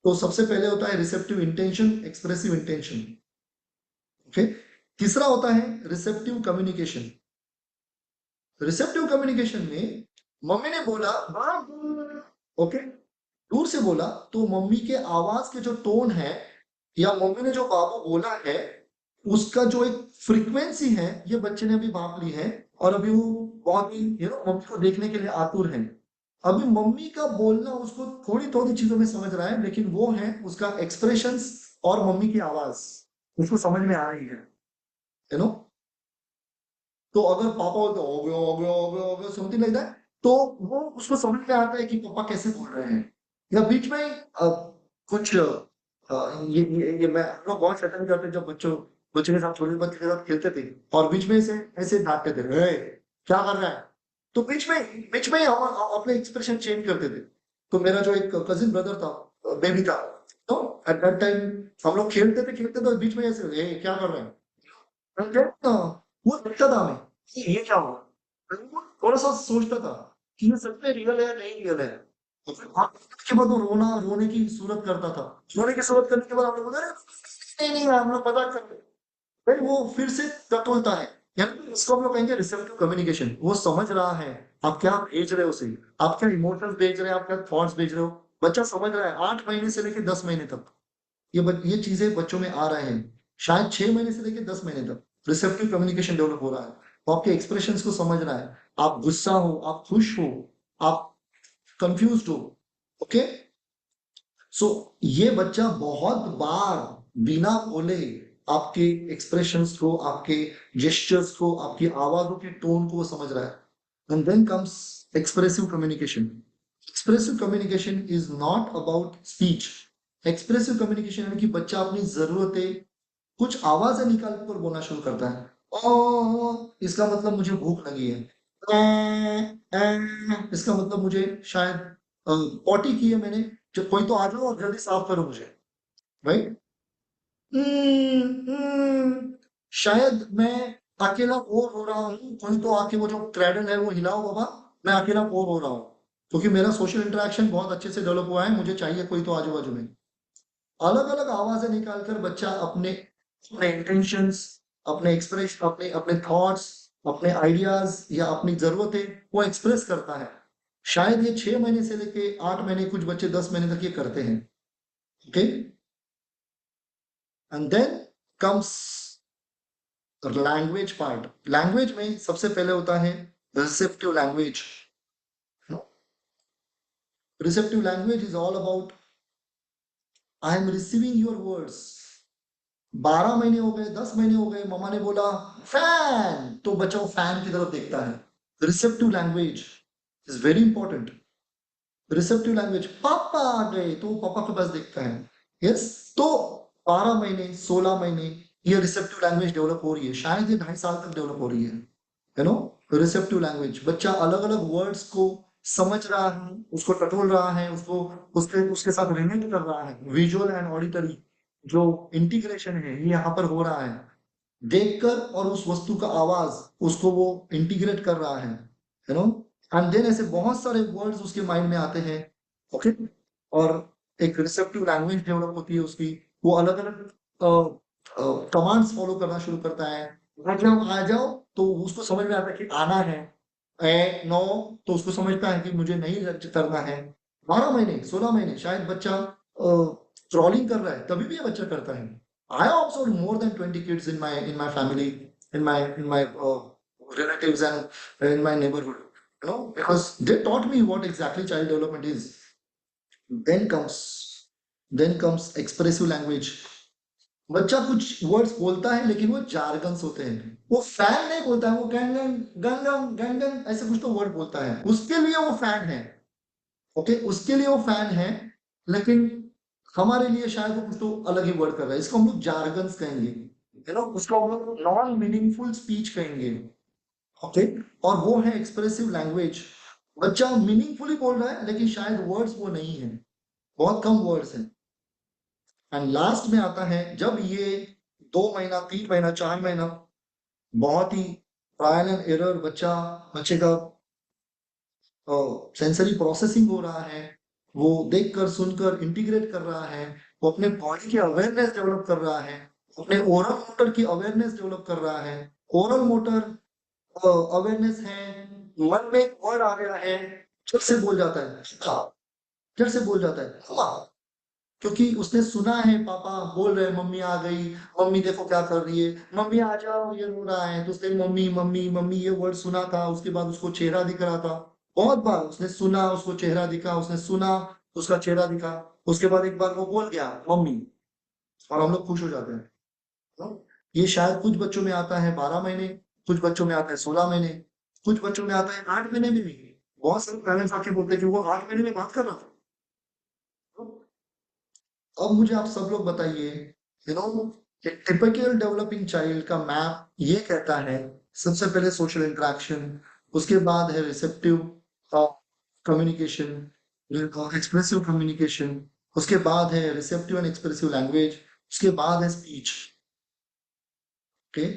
[SPEAKER 2] तो सबसे पहले होता है receptive intention, expressive intention. Okay, तीसरा होता है रिसेप्टिव कम्युनिकेशन। रिसेप्टिव कम्युनिकेशन में मम्मी ने बोला बाबू, ओके, दूर से बोला तो मम्मी के आवाज के जो टोन है या मम्मी ने जो बाबू बोला है उसका जो एक फ्रीक्वेंसी है, ये बच्चे ने अभी भाप ली है और अभी वो बहुत ही मम्मी को देखने के लिए आतुर है। अभी मम्मी का बोलना उसको थोड़ी थोड़ी चीजों में समझ रहा है, लेकिन वो है उसका एक्सप्रेशंस और मम्मी की आवाज उसको समझ में आ रही है। यू नो तो अगर पापा बोलते हो गया हो गया हो गया हो गया समथिंग लाइक दैट, तो वो उसको समझ में आता है कि पापा कैसे बोल रहे हैं। या बीच में कुछ ये मैं हम लोग बहुत शैतानी करते जब बच्चों के साथ, छोटे बच्चे के साथ खेलते थे और बीच में से ऐसे डांटते थे, "ए, क्या कर रहा है?" तो बीच में ही हम अपने एक्सप्रेशन चेंज करते थे। तो मेरा जो एक कजिन ब्रदर था, बेबी था, तो एट दैट टाइम हम लोग खेलते थे और बीच में ऐसे, "ए, क्या कर रहे हैं?" वो दिखता था हमें कि ये क्या हुआ। वो थोड़ा-सा सोचता था कि ये सच में रियल है या नहीं रियल है। तो फिर उसके बाद वो रोने की सूरत करता था। रोने की सूरत करने के बाद हम लोग बोले, "अरे! नहीं, हम लोग मज़ाक कर रहे हैं।" फिर वो फिर से टटोलता है। यानी इसको हम लोग कहेंगे रिसेप्टिव कम्युनिकेशन। वो समझ रहा है, आप क्या भेज रहे हो उसे, आप क्या इमोशंस भेज रहे हो, आप क्या थॉट्स भेज रहे हो। बच्चा समझ रहा है 8 महीने से लेके 10 महीने तक। ये चीजें बच्चों में आ रहे हैं। शायद 6 महीने से लेके 10 महीने तक रिसेप्टिव कम्युनिकेशन डेवलप हो रहा है। वो आपके एक्सप्रेशंस को समझ रहा है। आप गुस्सा हो, आप खुश हो, आप कंफ्यूज्ड हो। ओके, सो ये बच्चा बहुत बार बिना बोले आपके एक्सप्रेशंस को, आपके जेस्चर्स को, आपकी आवाजों के टोन को वो समझ रहा है। And then comes expressive communication. Expressive communication is not about speech. Expressive communication यानी कि बच्चा अपनी जरूरतें कुछ आवाजें निकाल कर बोलना शुरू करता है। इसका मतलब मुझे भूख लगी है। इसका मतलब मुझे शायद पॉटी की है मैंने, जो कोई तो आ जाओ और जल्दी साफ करो मुझे। राइट। शायद मैं अकेला बोर हो रहा हूँ, कोई तो आके वो जो क्रैडल है वो हिलाओ बाबा, मैं अकेला बोर हो रहा हूँ क्योंकि मेरा सोशल इंटरेक्शन बहुत अच्छे से डेवलप हुआ है, मुझे चाहिए कोई तो आजू बाजू में। अलग अलग आवाजें निकालकर बच्चा अपने अपने इंटेंशंस, अपने एक्सप्रेशन, अपने अपने थॉट्स, अपने आइडियाज या अपनी जरूरतें वो एक्सप्रेस करता है। शायद ये 6 महीने से लेके 8 महीने, कुछ बच्चे 10 महीने तक ये करते हैं। Okay, and then comes language part. Language में सबसे पहले होता है receptive language. Receptive language is all about I am receiving your words. 12 महीने हो गए, 10 महीने हो गए, मम्मा ने बोला फैन, तो बच्चा वो फैन की तरफ देखता है। Receptive language is very important. Receptive language, पापा आ गए तो वो पापा के पास देखता है। यस, तो 12 महीने, 16 महीने ये रिसेप्टिव लैंग्वेज डेवलप हो रही है। शायद ये 2.5 साल तक डेवलप हो रही है। यू नो रिसेप्टिव लैंग्वेज, बच्चा अलग अलग वर्ड्स को समझ रहा है, उसको टटोल रहा है, उसको उसके उसके साथ रिलेट कर रहा है। विजुअल एंड ऑडिटरी जो इंटीग्रेशन है ये यहाँ पर हो रहा है। देखकर और उस वस्तु का आवाज उसको वो इंटीग्रेट कर रहा है। यू नो एंड देन ऐसे बहुत सारे वर्ड्स उसके माइंड में आते हैं। ओके, और एक रिसेप्टिव लैंग्वेज डेवलप होती है उसकी। वो अलग अलग कमांड्स फॉलो करना शुरू करता है। आ जाओ तो उसको समझ में आता है कि आना है। नो, तो उसको समझता है कि मुझे नहीं करना है। 12 महीने, 16 महीने, शायद बच्चा ट्रॉलिंग कर रहा है, तभी भी ये बच्चा करता है। I observed more than 20 kids in my family, in my relatives and in my neighborhood. Because they taught me what exactly child development is. Then comes expressive language. बच्चा कुछ वर्ड्स बोलता है लेकिन वो जार्गन्स होते हैं। वो फैन नहीं बोलता है, वो गंगन गंगम गंगन ऐसे कुछ तो वर्ड बोलता है, उसके लिए वो फैन है। ओके, उसके लिए वो फैन है, लेकिन हमारे लिए शायद वो कुछ तो अलग ही वर्ड कर रहा है। इसको हम लोग जार्गन्स कहेंगे। उसको हम लोग नॉन मीनिंगफुल स्पीच कहेंगे। ओके, और वो है एक्सप्रेसिव लैंग्वेज। बच्चा मीनिंगफुली बोल रहा है लेकिन शायद वर्ड्स वो नहीं है, बहुत कम वर्ड्स हैं। एंड लास्ट में आता है जब ये 2 महीना, 3 महीना, 4 महीना, बहुत ही ट्रायल एंड एरर, बच्चे का सेंसरी प्रोसेसिंग हो रहा है, वो देखकर सुनकर इंटीग्रेट कर रहा है, वो अपने बॉडी की अवेयरनेस डेवलप कर रहा है, अपने ओरल मोटर की अवेयरनेस डेवलप कर रहा है। ओरल मोटर अवेयरनेस है, मन में एक वर्ड आ गया है, झट से बोल जाता है, झट से बोल जाता है, "हाँ।" क्योंकि उसने सुना है पापा बोल रहे हैं मम्मी आ गई, मम्मी देखो क्या कर रही है, मम्मी आ जाओ ये रो रहा है, तो उसने मम्मी मम्मी मम्मी ये वर्ड सुना था, उसके बाद उसको चेहरा दिख रहा था। बहुत बार उसने सुना, उसको चेहरा दिखा, उसने सुना, उसका चेहरा दिखा, उसके बाद एक बार वो बोल गया मम्मी, और हम लोग खुश हो जाते हैं। तो ये शायद कुछ बच्चों में आता है 12 महीने, कुछ बच्चों में आता है 16 महीने, कुछ बच्चों में आता है 8 महीने में भी। बहुत सारे पेरेंट्स आके बोलते हैं कि वो 8 महीने में बात कर रहा था। तो अब मुझे आप सब लोग बताइए, you know, typical developing child का मैप ये कहता है, सबसे पहले सोशल इंटरेक्शन, उसके बाद है रिसेप्टिव कम्युनिकेशन, एक्सप्रेसिव कम्युनिकेशन, उसके बाद है रिसेप्टिव एंड एक्सप्रेसिव लैंग्वेज, उसके बाद है स्पीच। ओके,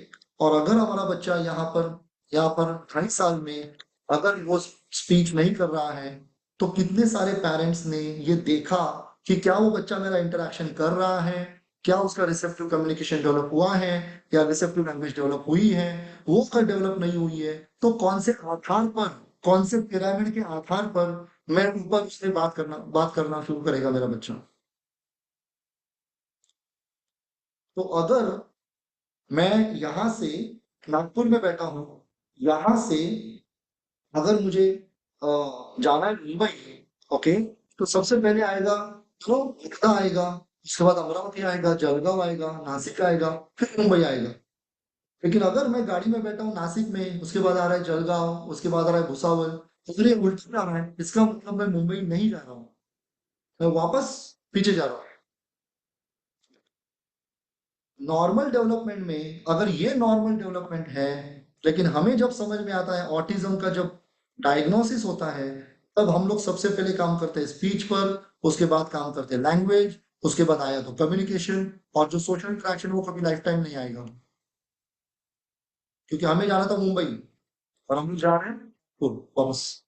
[SPEAKER 2] और अगर हमारा बच्चा यहाँ पर 2.5 साल में अगर वो स्पीच नहीं कर रहा है, तो कितने सारे पेरेंट्स ने ये देखा कि क्या वो बच्चा मेरा इंटरेक्शन कर रहा है, क्या उसका रिसेप्टिव कम्युनिकेशन डेवलप हुआ है, या रिसेप्टिव लैंग्वेज डेवलप हुई है। वो अगर डेवलप नहीं हुई है, तो कौन से आधार पर, कौन से पिरामिड के आधार पर मैं ऊपर उससे बात करना शुरू करेगा मेरा बच्चा। तो अगर मैं यहाँ से नागपुर में बैठा हूँ, यहाँ से अगर मुझे जाना है मुंबई, ओके, तो सबसे पहले आएगा तो वर्धा आएगा, उसके बाद अमरावती आएगा, जलगांव आएगा, नासिक आएगा, फिर मुंबई आएगा। लेकिन अगर मैं गाड़ी में बैठा हूँ नासिक में, उसके बाद आ रहा है जलगांव, उसके बाद आ रहा है भुसावल, तो फिर ये उल्टा जा रहा है, इसका मतलब मैं मुंबई नहीं जा रहा हूँ, मैं वापस पीछे जा रहा हूँ। नॉर्मल डेवलपमेंट में अगर ये नॉर्मल डेवलपमेंट है, लेकिन हमें जब समझ में आता है ऑटिज्म का जब डायग्नोसिस होता है, तब हम लोग सबसे पहले काम करते हैं स्पीच पर, उसके बाद काम करते हैं लैंग्वेज, उसके बाद आया तो कम्युनिकेशन, और जो सोशल इंटरेक्शन वो कभी लाइफ टाइम नहीं आएगा। क्योंकि हमें जाना था मुंबई, और हम लोग जा रहे हैं तो वापस।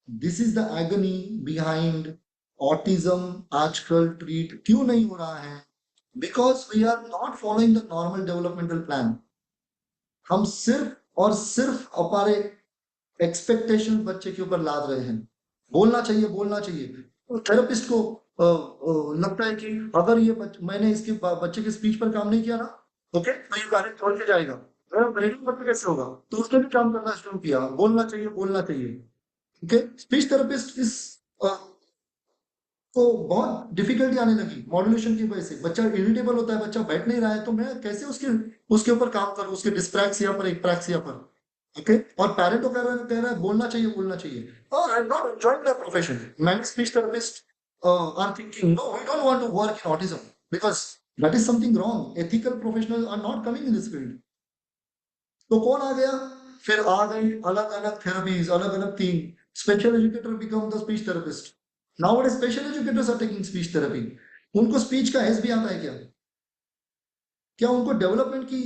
[SPEAKER 2] This is the agony behind autism आजकल ट्रीट क्यों नहीं हो रहा है, because we are not following the normal developmental plan. हम सिर्फ और सिर्फ हमारे एक्सपेक्टेशन बच्चे के ऊपर लाद रहे हैं। बोलना चाहिए, बोलना चाहिए, तो थेरेपिस्ट को लगता है कि अगर मैंने इसके बच्चे के स्पीच पर काम नहीं किया ना, ओके, तो ये कार्य छोड़ के जाएगा, ब्रेनिंग पर कैसे होगा। तो उसने भी काम करना शुरू किया, बोलना चाहिए, बोलना चाहिए। ओके, स्पीच थेरेपिस्ट इस तो बहुत डिफिकल्टी आने लगी मॉड्यूलेशन की वजह से। बच्चा इरिटेबल होता है, बच्चा बैठ नहीं रहा है, तो मैं कैसे उसके उसके ऊपर काम करूं, उसके डिस्प्रैक्सिया पर, एकप्रैक्सिया पर। ओके, और पेरेंट तो कह रहा है बोलना चाहिए, बोलना चाहिए। और I am not enjoying the profession. Many speech therapist are thinking no we don't want to work in autism because that is something wrong, ethical professional are not coming in this field. तो कौन आ गया, फिर आ गई अलग अलग therapies, अलग अलग theme. Special educator become the speech therapist. Now special educators are taking speech therapy. उनको स्पीच का एस भी आता है क्या? क्या उनको डेवलपमेंट की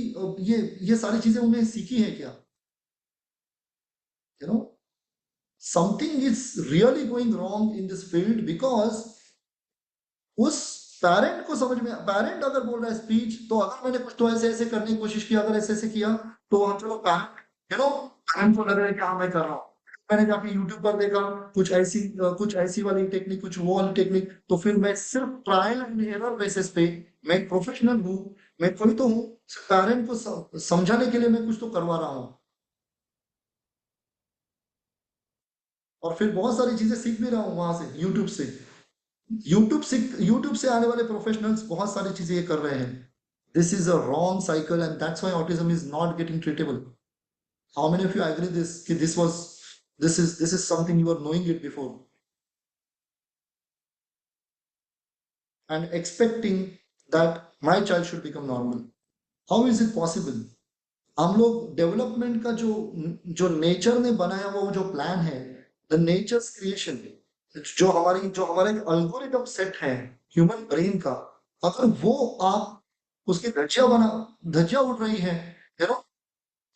[SPEAKER 2] ये सारी चीजें उन्हें सीखी है क्या? You know, something is really going wrong in this field, because उस पेरेंट को समझ में, पेरेंट अगर बोल रहा है स्पीच, तो अगर मैंने कुछ तो ऐसे ऐसे करने की कोशिश की, अगर ऐसे ऐसे किया, तो हाँ चलो पेरेंट, यू नो, पेरेंट को लग रहा है कि हाँ मैं कर रहा हूँ। मैंने जाके यूट्यूब पर देखा कुछ ऐसी वाली टेक्निक, कुछ वो वाली टेक्निक, तो फिर मैं सिर्फ ट्रायल एंड एरर बेसिस पे, मैं एक प्रोफेशनल हूँ, मैं कोई तो हूँ, पेरेंट को समझाने के लिए मैं कुछ तो करवा रहा हूँ, और फिर बहुत सारी चीजें सीख भी रहा हूँ वहां से, यूट्यूब से। यूट्यूब से आने वाले प्रोफेशनल्स बहुत सारी चीजें ये कर रहे हैं। This is a wrong cycle and that's why autism is not getting treatable. How many of you agree this कि this is something you are knowing it before and expecting that my child should become normal? How is it possible? हम लोग development का जो जो nature ने बनाया हुआ वो जो प्लान है, द नेचर्स क्रिएशन, जो हमारा एक अल्गोरिथम सेट है ह्यूमन ब्रेन का, अगर वो आप उसकी धज्जियां उड़ रही है, यू नो,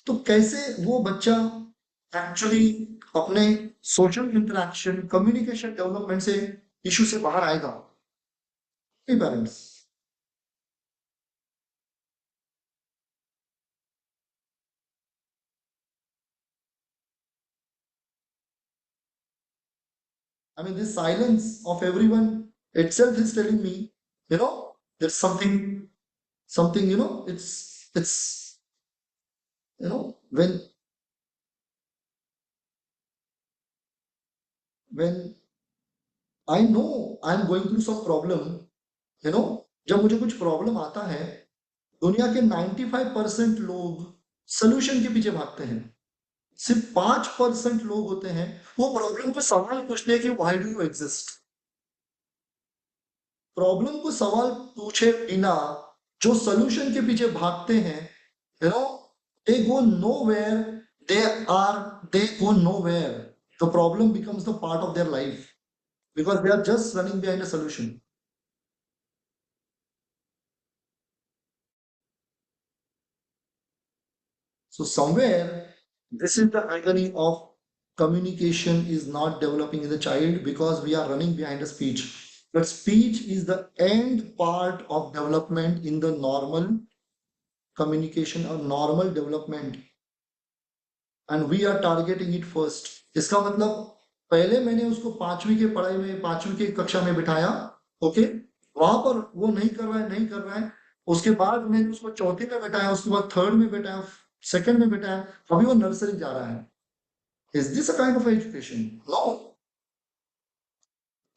[SPEAKER 2] तो कैसे वो बच्चा एक्चुअली अपने सोशल इंटरेक्शन, कम्युनिकेशन डेवलपमेंट से इशू से बाहर आएगा? Parents, I mean, this silence of everyone itself is telling me, there's something, it's, when I know I'm going through some problem, जब मुझे कुछ प्रॉब्लम आता है, दुनिया के 95% लोग सोल्यूशन के पीछे भागते हैं। सिर्फ 5% लोग होते हैं वो प्रॉब्लम पे सवाल पूछते हैं कि why do you exist. Problem को सवाल पूछे बिना जो सोल्यूशन के पीछे भागते हैं, you know they go nowhere, they are they go nowhere. The problem becomes the part of their life because they are just running behind a solution. So somewhere, this is the agony of communication is not developing in the child because we are running behind a speech. But speech is the end part of development in the normal communication or normal development, and we are targeting it first. इसका मतलब पहले मैंने उसको 5वीं के पढ़ाई में 5वीं की कक्षा में बिठाया, ओके, वहां पर वो नहीं कर रहा है। उसके बाद मैंने उसको चौथी में बिठाया, उसके बाद थर्ड में बिठाया, सेकंड में बिठाया, अभी वो नर्सरी जा रहा है। Is this a kind of education? No.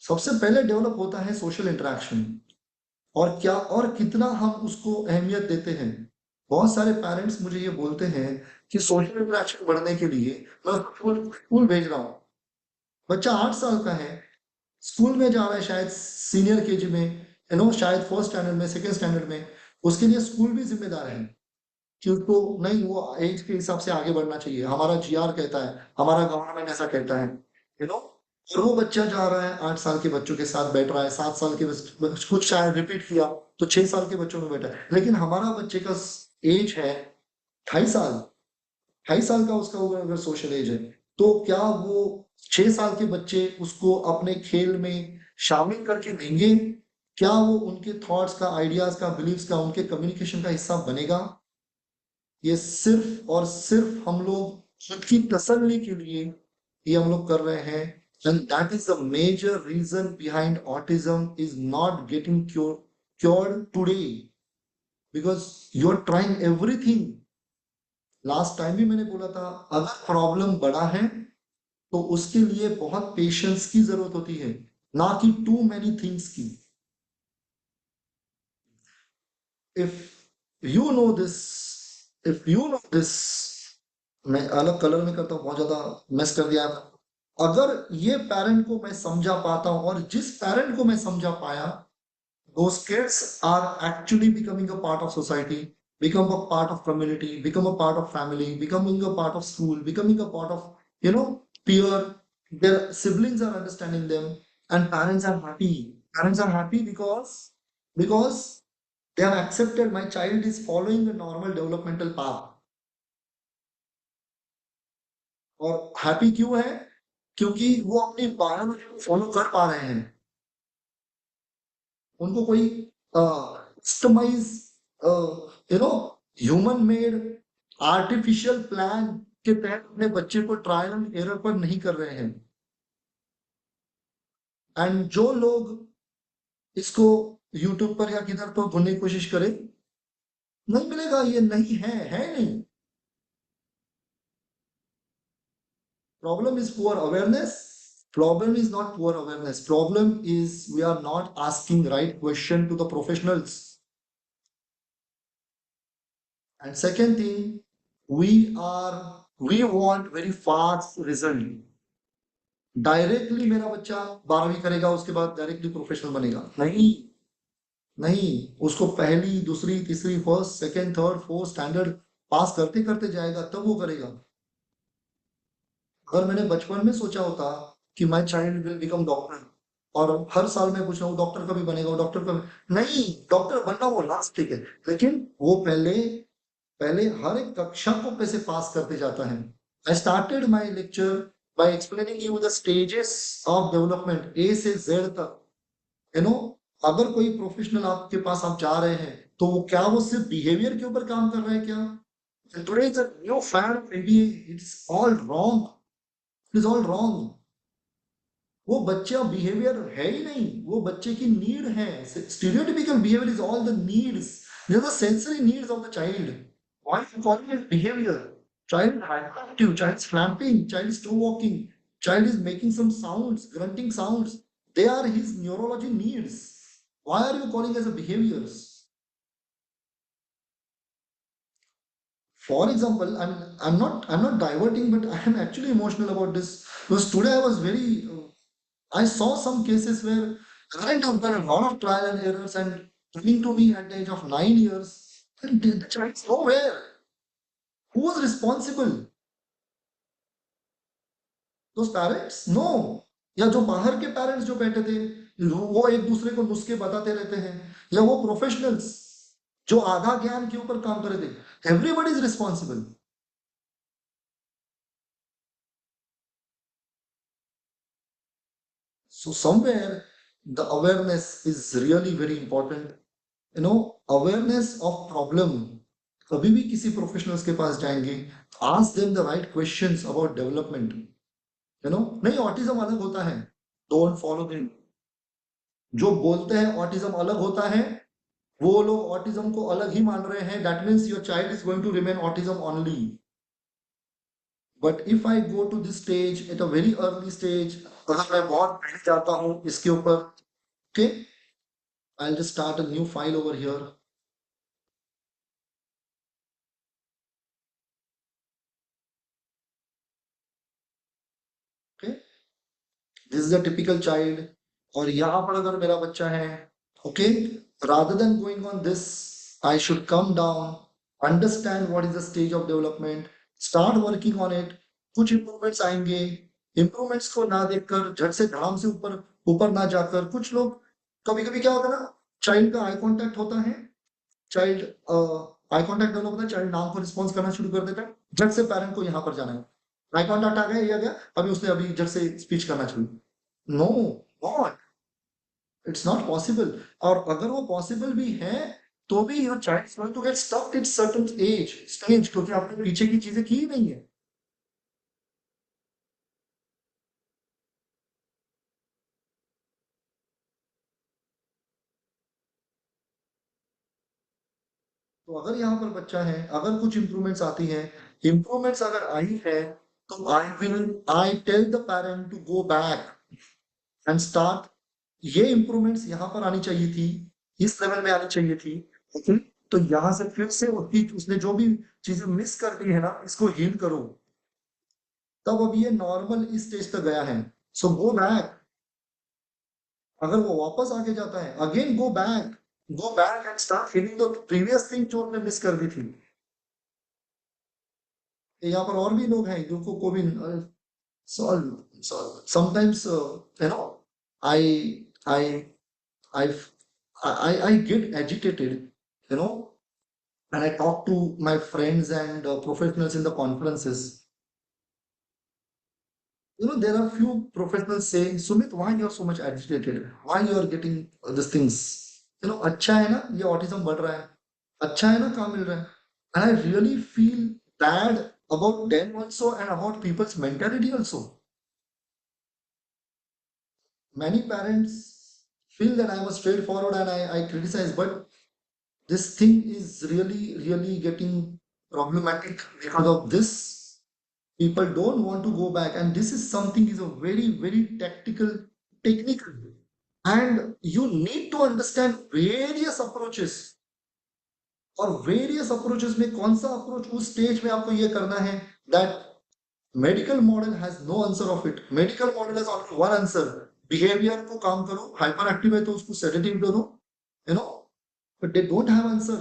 [SPEAKER 2] सबसे पहले डेवलप होता है सोशल इंटरेक्शन, और क्या और कितना हम उसको अहमियत देते हैं। बहुत सारे पेरेंट्स मुझे ये बोलते हैं कि सोशल इंटरेक्शन बढ़ने के लिए मैं उसको स्कूल भेज रहा हूँ। बच्चा 8 साल का है, स्कूल में जा रहा है, शायद सीनियर केजी में, शायद फर्स्ट स्टैंडर्ड में, सेकंड स्टैंडर्ड में। उसके लिए स्कूल भी जिम्मेदार है कि उसको नहीं, वो एज के हिसाब से आगे बढ़ना चाहिए। हमारा जीआर कहता है, हमारा गवर्नमेंट ऐसा कहता है, और वो बच्चा जा रहा है 8 साल के बच्चों के साथ बैठ रहा है, 7 साल के कुछ शायद रिपीट किया तो 6 साल के बच्चों में बैठा है। लेकिन हमारा बच्चे का एज है 2.5 साल, 2.5 साल का उसका अगर सोशल एज है, तो क्या वो 6 साल के बच्चे उसको अपने खेल में शामिल करके देंगे? क्या वो उनके थॉट्स का, आइडियाज का, बिलीव्स का, उनके कम्युनिकेशन का हिस्सा बनेगा? ये सिर्फ और सिर्फ हम लोग खुद की तसल्ली के लिए ये हम लोग कर रहे हैं। And that is the major reason behind autism is not getting cured today, because you're trying everything. Last time भी मैंने बोला था, अगर प्रॉब्लम बड़ा है तो उसके लिए बहुत पेशेंस की जरूरत होती है, ना कि टू मैनी थिंग्स की। If you know this if you know this मैं अलग कलर में करता हूँ, बहुत ज्यादा मेस कर दिया। अगर ये पेरेंट को मैं समझा पाता हूँ, और जिस पेरेंट को मैं समझा पाया, those kids are actually becoming a part of society, become a part of community, become a part of family, becoming a part of school, becoming a part of, peer. Their siblings are understanding them, and parents are happy. Parents are happy because they have accepted my child is following a normal developmental path. और happy क्यों है? क्योंकि वो अपनी biology को follow कर पा रहे हैं। उनको कोई customize human made artificial plan के तहत अपने बच्चे को ट्रायल एंड एरर पर नहीं कर रहे हैं। एंड जो लोग इसको यूट्यूब पर या किधर पर ढूंढने की कोशिश करें, नहीं मिलेगा। ये नहीं है नहीं। Problem is poor awareness. Problem is not poor awareness. Problem is we are not asking right question to the professionals. And second thing, we want very fast result. Directly मेरा बच्चा 12वीं करेगा, उसके बाद डायरेक्टली प्रोफेशनल बनेगा? नहीं, नहीं। उसको पहली, दूसरी, तीसरी, first, second, third, fourth standard पास करते करते जाएगा, तब वो करेगा। अगर मैंने बचपन में सोचा होता कि my child will become doctor, और हर साल मैं पूछ रहा हूँ डॉक्टर कभी बनेगा, वो डॉक्टर कभी नहीं, डॉक्टर बनना वो लास्ट, ठीक है, लेकिन वो पहले पहले हर एक कक्षा को कैसे पास करते जाता है। I started my lecture by explaining you the stages of development A से जेड तक। यू नो अगर कोई प्रोफेशनल आपके पास आप जा रहे हैं, तो वो क्या वो सिर्फ बिहेवियर के ऊपर काम कर रहा है क्या? And today is a new fan of MBA. It's all wrong. It is all wrong. वो बच्चा बिहेवियर है ही नहीं, वो बच्चे की नीड है। Stereotypical behaviour is all the needs, they're the sensory needs of the child. Why you calling it behavior? Child is hyperactive, child is clamping, child is toe walking, child is making some sounds, grunting sounds. They are his neurology needs. Why are you calling as a behaviors? For example, I'm not diverting, but I am actually emotional about this because today I was very I saw some cases where parents have done a lot of trial and errors and coming to me at the age of 9 years, and the child is nowhere. Who was responsible? Those parents? No. या जो बाहर के parents जो बैठे थे, वो एक दूसरे को नुस्खे बताते रहते हैं, या वो प्रोफेशनल्स जो आधा ज्ञान के ऊपर काम कर रहे थे, everybody is responsible. So somewhere the awareness is really very important. Awareness of problem. कभी भी किसी प्रोफेशनल्स के पास जाएंगे, ask them the right questions about development. नहीं, ऑटिज्म अलग होता है, don't follow them. जो बोलते हैं ऑटिज्म अलग होता है, वो लोग ऑटिज्म को अलग ही मान रहे हैं. That means your child is going to remain autism only. But if I go to this stage at a very early stage, अगर मैं बहुत पहले जाता हूँ इसके ऊपर, okay, I'll just start a new file over here. Okay, this is a typical child. और यहाँ पर अगर मेरा बच्चा है, okay, rather than going on this, I should come down, understand what is the stage of development, start working on it. कुछ improvements आएंगे. Improvements को ना देखकर झट से धड़ाम से ऊपर ऊपर ना जाकर, कुछ लोग कभी कभी क्या होता है ना, चाइल्ड का आई कांटेक्ट होता है, चाइल्ड आई कांटेक्ट डेवलप होता है, चाइल्ड नाम को रिस्पॉन्स करना शुरू कर देता है, झट से पेरेंट को यहाँ पर जाना है, आई कांटेक्ट आ गया, ये आ गया, अभी उसने अभी झट से स्पीच करना शुरू. No, not, it's not possible. और अगर वो पॉसिबल भी है, तो भी your child is going to get stuck in certain age stage, क्योंकि आपने पीछे की चीजें की ही नहीं है. तो अगर यहाँ पर बच्चा है, अगर कुछ इंप्रूवमेंट्स आती हैं, इंप्रूवमेंट्स अगर आई है, तो I tell the parent to go back and start. ये इंप्रूवमेंट्स यहाँ पर आनी चाहिए थी, इस लेवल में आनी चाहिए थी. ओके, तो यहाँ से फिर से उसने जो भी चीजें मिस कर दी है ना, इसको हील करो. तब अब ये नॉर्मल इस स्टेज तक गया है, सो गो बैक. अगर वो वापस आके जाता है, again go back and start healing the previous thing जो उसने मिस कर दी थी. यहाँ पर और भी लोग हैं जिनको को भी solve sometimes, I I I I get agitated, you know, and I talk to my friends and professionals in the conferences. There are few professionals saying, Sumit, why you are so much agitated? Why you are getting these things? अच्छा है ना, ये autism बढ़ रहा है. अच्छा है ना, काम मिल रहा है. And I really feel bad about them also and about people's mentality also. Many parents feel that I was straightforward and I criticize, but this thing is really, really getting problematic because of this. People don't want to go back, and this is something is a very, very technical, and you need to understand various approaches. और various approaches में कौन सा approach उस stage में आपको ये करना है, that medical model has no answer of it. Medical model has only one answer, behavior को काम करो, हाइपर एक्टिव है तो उसको सेडेटिव दो, you know but they don't have answer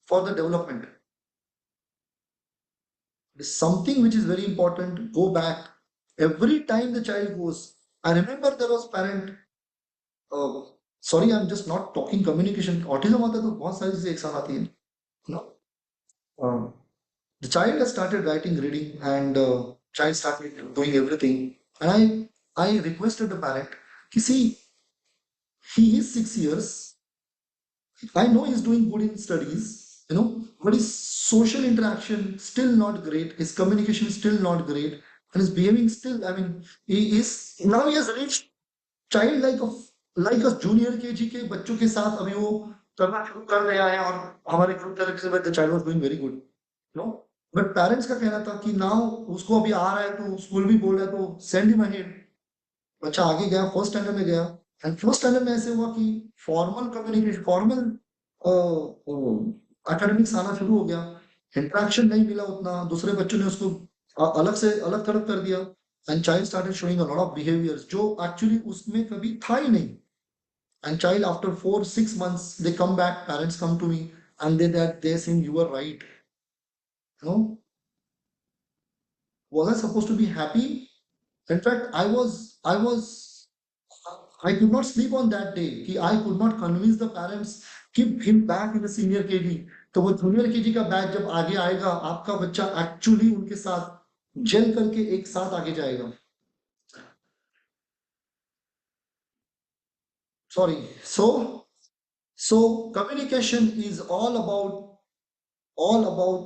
[SPEAKER 2] for the development. It is something which is very important. Go back every time the child goes. I remember there was parent, sorry, I'm just not talking communication. Autism आता है तो बहुत सारी चीजें एक साथ आती हैं. No, the child has started writing, reading, and child started doing everything. And I requested the parent, see, he is 6 years. I know he's doing good in studies, but his social interaction still not great. His communication is still not great, and his behaving still. I mean, he has reached child like a junior KG के बच्चों के साथ अभी वो करना शुरू कर रहा है, और हमारे ग्रुप तरफ से the child was doing very good, no. But parents का कहना था कि नाउ उसको अभी आ रहा है तो स्कूल भी बोल रहा है तो सेंड हिम अहेड। बच्चा आगे गया, फर्स्ट स्टैंडर्ड में गया, एंड फर्स्ट स्टैंडर्ड में ऐसे हुआ कि फॉर्मल कम्युनिकेशन, फॉर्मल एकेडमिक्स आना शुरू हो गया। इंटरेक्शन नहीं मिला उतना, दूसरे बच्चों ने उसको अलग से अलग थलग कर दिया, and child started showing a lot of behaviours जो एक्चुअली उसमें कभी था ही नहीं। And child after 4 6 months they come back, parents come to me and they saying you were right, you know. Was I supposed to be happy? In fact, I could not sleep on that day कि I could not convince the parents keep him back in the senior KG। तो वो junior KG का batch जब आगे आएगा, आपका बच्चा actually उनके साथ जेल करके एक साथ आगे जाएगा। Sorry. So communication is all about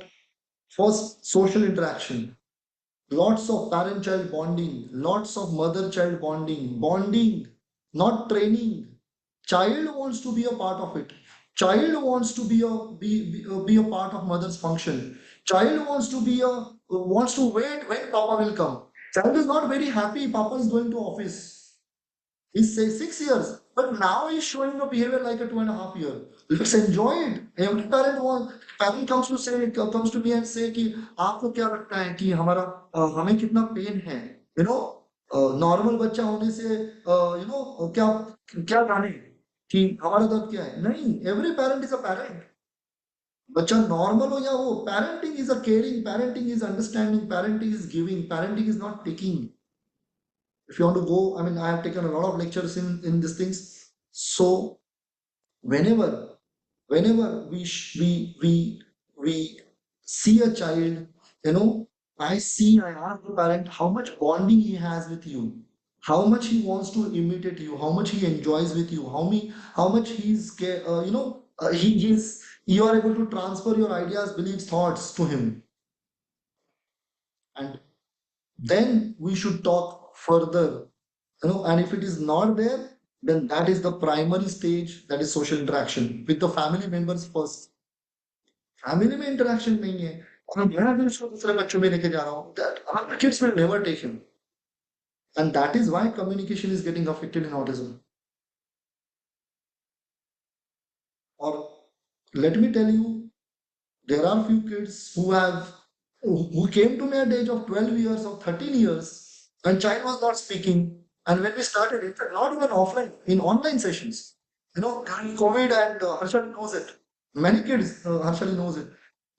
[SPEAKER 2] first social interaction, lots of parent child bonding, lots of mother child bonding, not training. Child wants to be a part of it. Child wants to be a part of mother's function. Child wants to wait when papa will come. Child is not very happy papa is going to office. He's say 6 years, but now he's showing a behavior like a 2.5 year. Let's enjoy it. Every parent comes to me and say कि आपको क्या लगता है कि हमें कितना pen है, you know, normal बच्चा होने से you know क्या क्या जाने कि हमारा दर्द क्या है। नहीं, every parent is a parent। बच्चा नॉर्मल हो या वो, parenting is a caring, parenting is understanding, parenting is giving, parenting is not taking। If you want to go, I mean, I have taken a lot of lectures in these things. So whenever whenever we see a child, you know, I ask the parent how much bonding he has with you, how much he wants to imitate you, how much he enjoys with you, how much he's you are able to transfer your ideas, beliefs, thoughts to him, and then we should talk further, you know. And if it is not there, then that is the primary stage, that is social interaction with the family members first। Family में interaction नहीं है और मैं अगर उसको दूसरे बच्चों में लेके जा रहा हूँ, that our kids will never take him, and that is why communication is getting affected in autism। Or let me tell you, there are few kids who came to me at the age of 12 years or 13 years, and child was not speaking, and when we started, in fact not even offline, in online sessions, you know, during COVID, and Harshali knows it, many kids, Harshali knows it,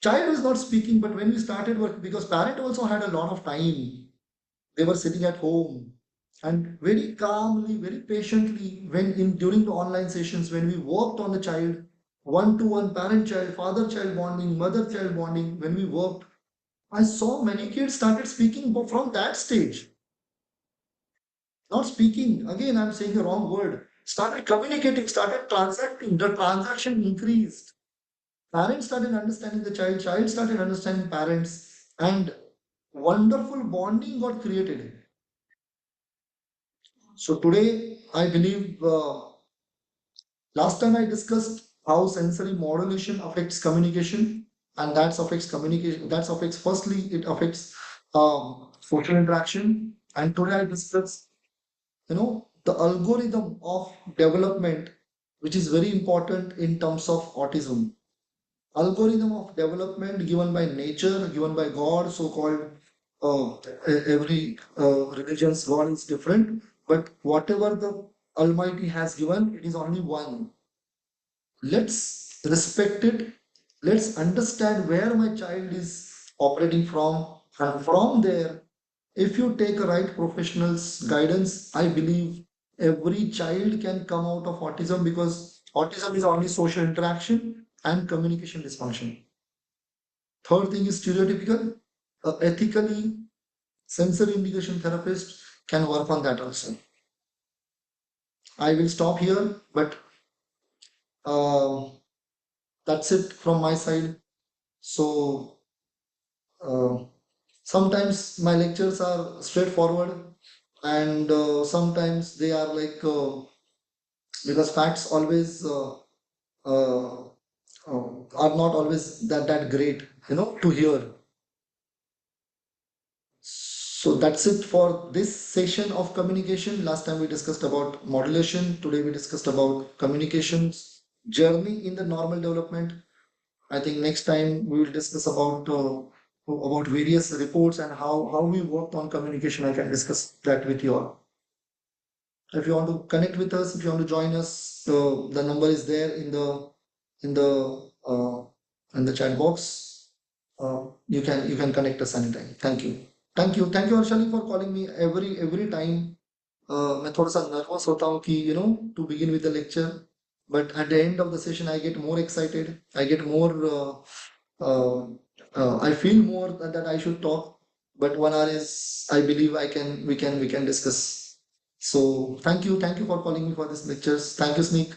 [SPEAKER 2] child was not speaking, but when we started work, because parent also had a lot of time, they were sitting at home, and very calmly, very patiently, when in during the online sessions, when we worked on the child, one to one, parent child, father child bonding, mother child bonding, when we worked, I saw many kids started speaking from that stage. Not speaking, again, I'm saying the wrong word. Started communicating, started transacting, the transaction increased. Parents started understanding the child, child started understanding parents, and wonderful bonding got created. So today, I believe last time I discussed how sensory modulation affects communication, and that affects communication. That affects, firstly, it affects social interaction. And today I discussed, you know, the algorithm of development, which is very important in terms of autism. Algorithm of development given by nature, given by God, so-called. Every religion's God is different, but whatever the Almighty has given, it is only one. Let's respect it. Let's understand where my child is operating from, and from there, if you take a right professional's guidance, I believe every child can come out of autism, because autism is only social interaction and communication dysfunction. Third thing is stereotypical. Ethically, sensory indication therapist can work on that also. I will stop here, but uh, that's it from my side. So uh, sometimes my lectures are straightforward. and sometimes they are like because facts always are not always that great, to hear. So that's it for this session of communication. Last time we discussed about modulation. Today we discussed about communications journey in the normal development. I think next time we will discuss about various reports and how we worked on communication. I can discuss that with you all. If you want to connect with us, if you want to join us, the number is there in the uh, in the chat box. You can connect us anytime. Thank you Arshali for calling me every time. मैं थोड़ा सा nervous होता हूँ कि to begin with the lecture, but at the end of the session I get more excited. I get more. Uh, I feel more that I should talk, but 1 hour is, I believe, we can discuss. So thank you for calling me for these lectures. Thank you, Sneak.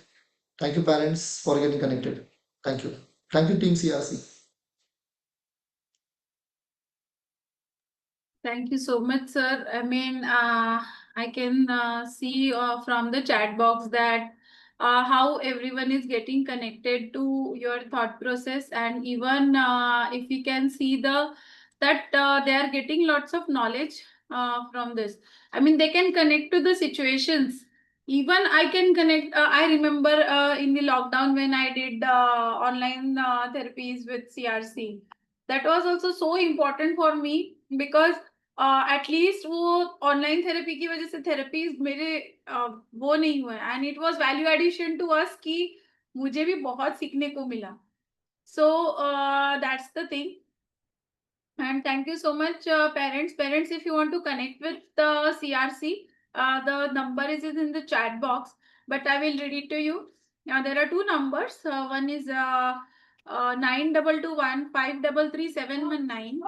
[SPEAKER 2] Thank you, parents, for getting connected. Thank you, Team CRC.
[SPEAKER 1] Thank you so much, sir. I mean, I can see from the chat box that how everyone is getting connected to your thought process, and even if we can see that they are getting lots of knowledge from this. I mean, they can connect to the situations. Even I can connect. I remember in the lockdown when I did online therapies with CRC. That was also so important for me because at least वो online therapy की वजह से therapies मेरे वो नहीं हुए and it was value addition to us कि मुझे भी बहुत सीखने को मिला so that's the thing and thank you so much parents if you want to connect with the CRC the number is in the chat box but I will read it to you. There are two numbers. One is 9221533719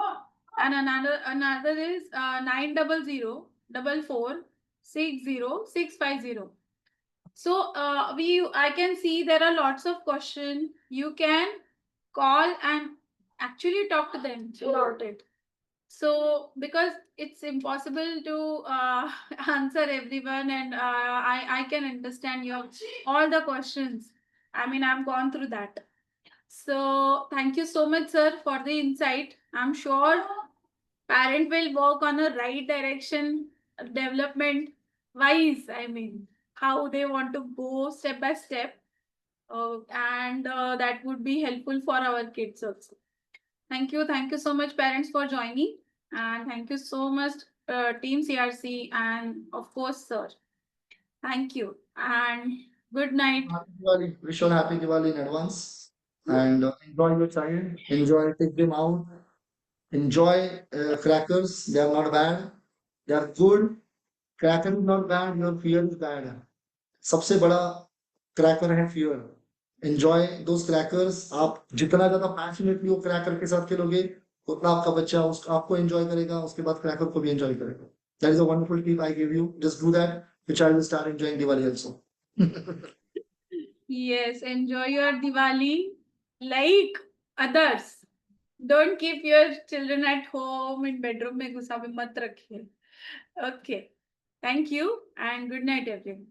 [SPEAKER 1] and another is 9004460 So I can see there are lots of questions. You can call and actually talk to them about it. So because it's impossible to answer everyone, and I can understand your all the questions. I mean, I've gone through that. So thank you so much, sir, for the insight. I'm sure parent will work on a right direction, development wise. I mean, how they want to go step by step, and that would be helpful for our kids also. Thank you so much, parents, for joining, and thank you so much, Team CRC, and of course, sir. Thank you, and good night.
[SPEAKER 2] Happy Diwali. Wish you all happy Diwali in advance. And enjoy your child. Enjoy, take them out. Enjoy crackers. They are not bad. They are good. Cracker is not bad. Your fear is bad. सबसे बड़ा cracker है fear. Enjoy दोस crackers. आप जितना ज्यादा passionately वो cracker के साथ खेलोगे उतना आपका बच्चा आपको एंजॉय करेगा, उसके बाद क्रैकर को भी एंजॉय करेगा. That is a wonderful tip I give you. Just do that. Your child will start enjoying Diwali also.
[SPEAKER 1] Yes, enjoy your Diwali like others. Don't keep your children at home in bedroom में घुसा के मत रखिए. Okay. Thank you and good night everyone.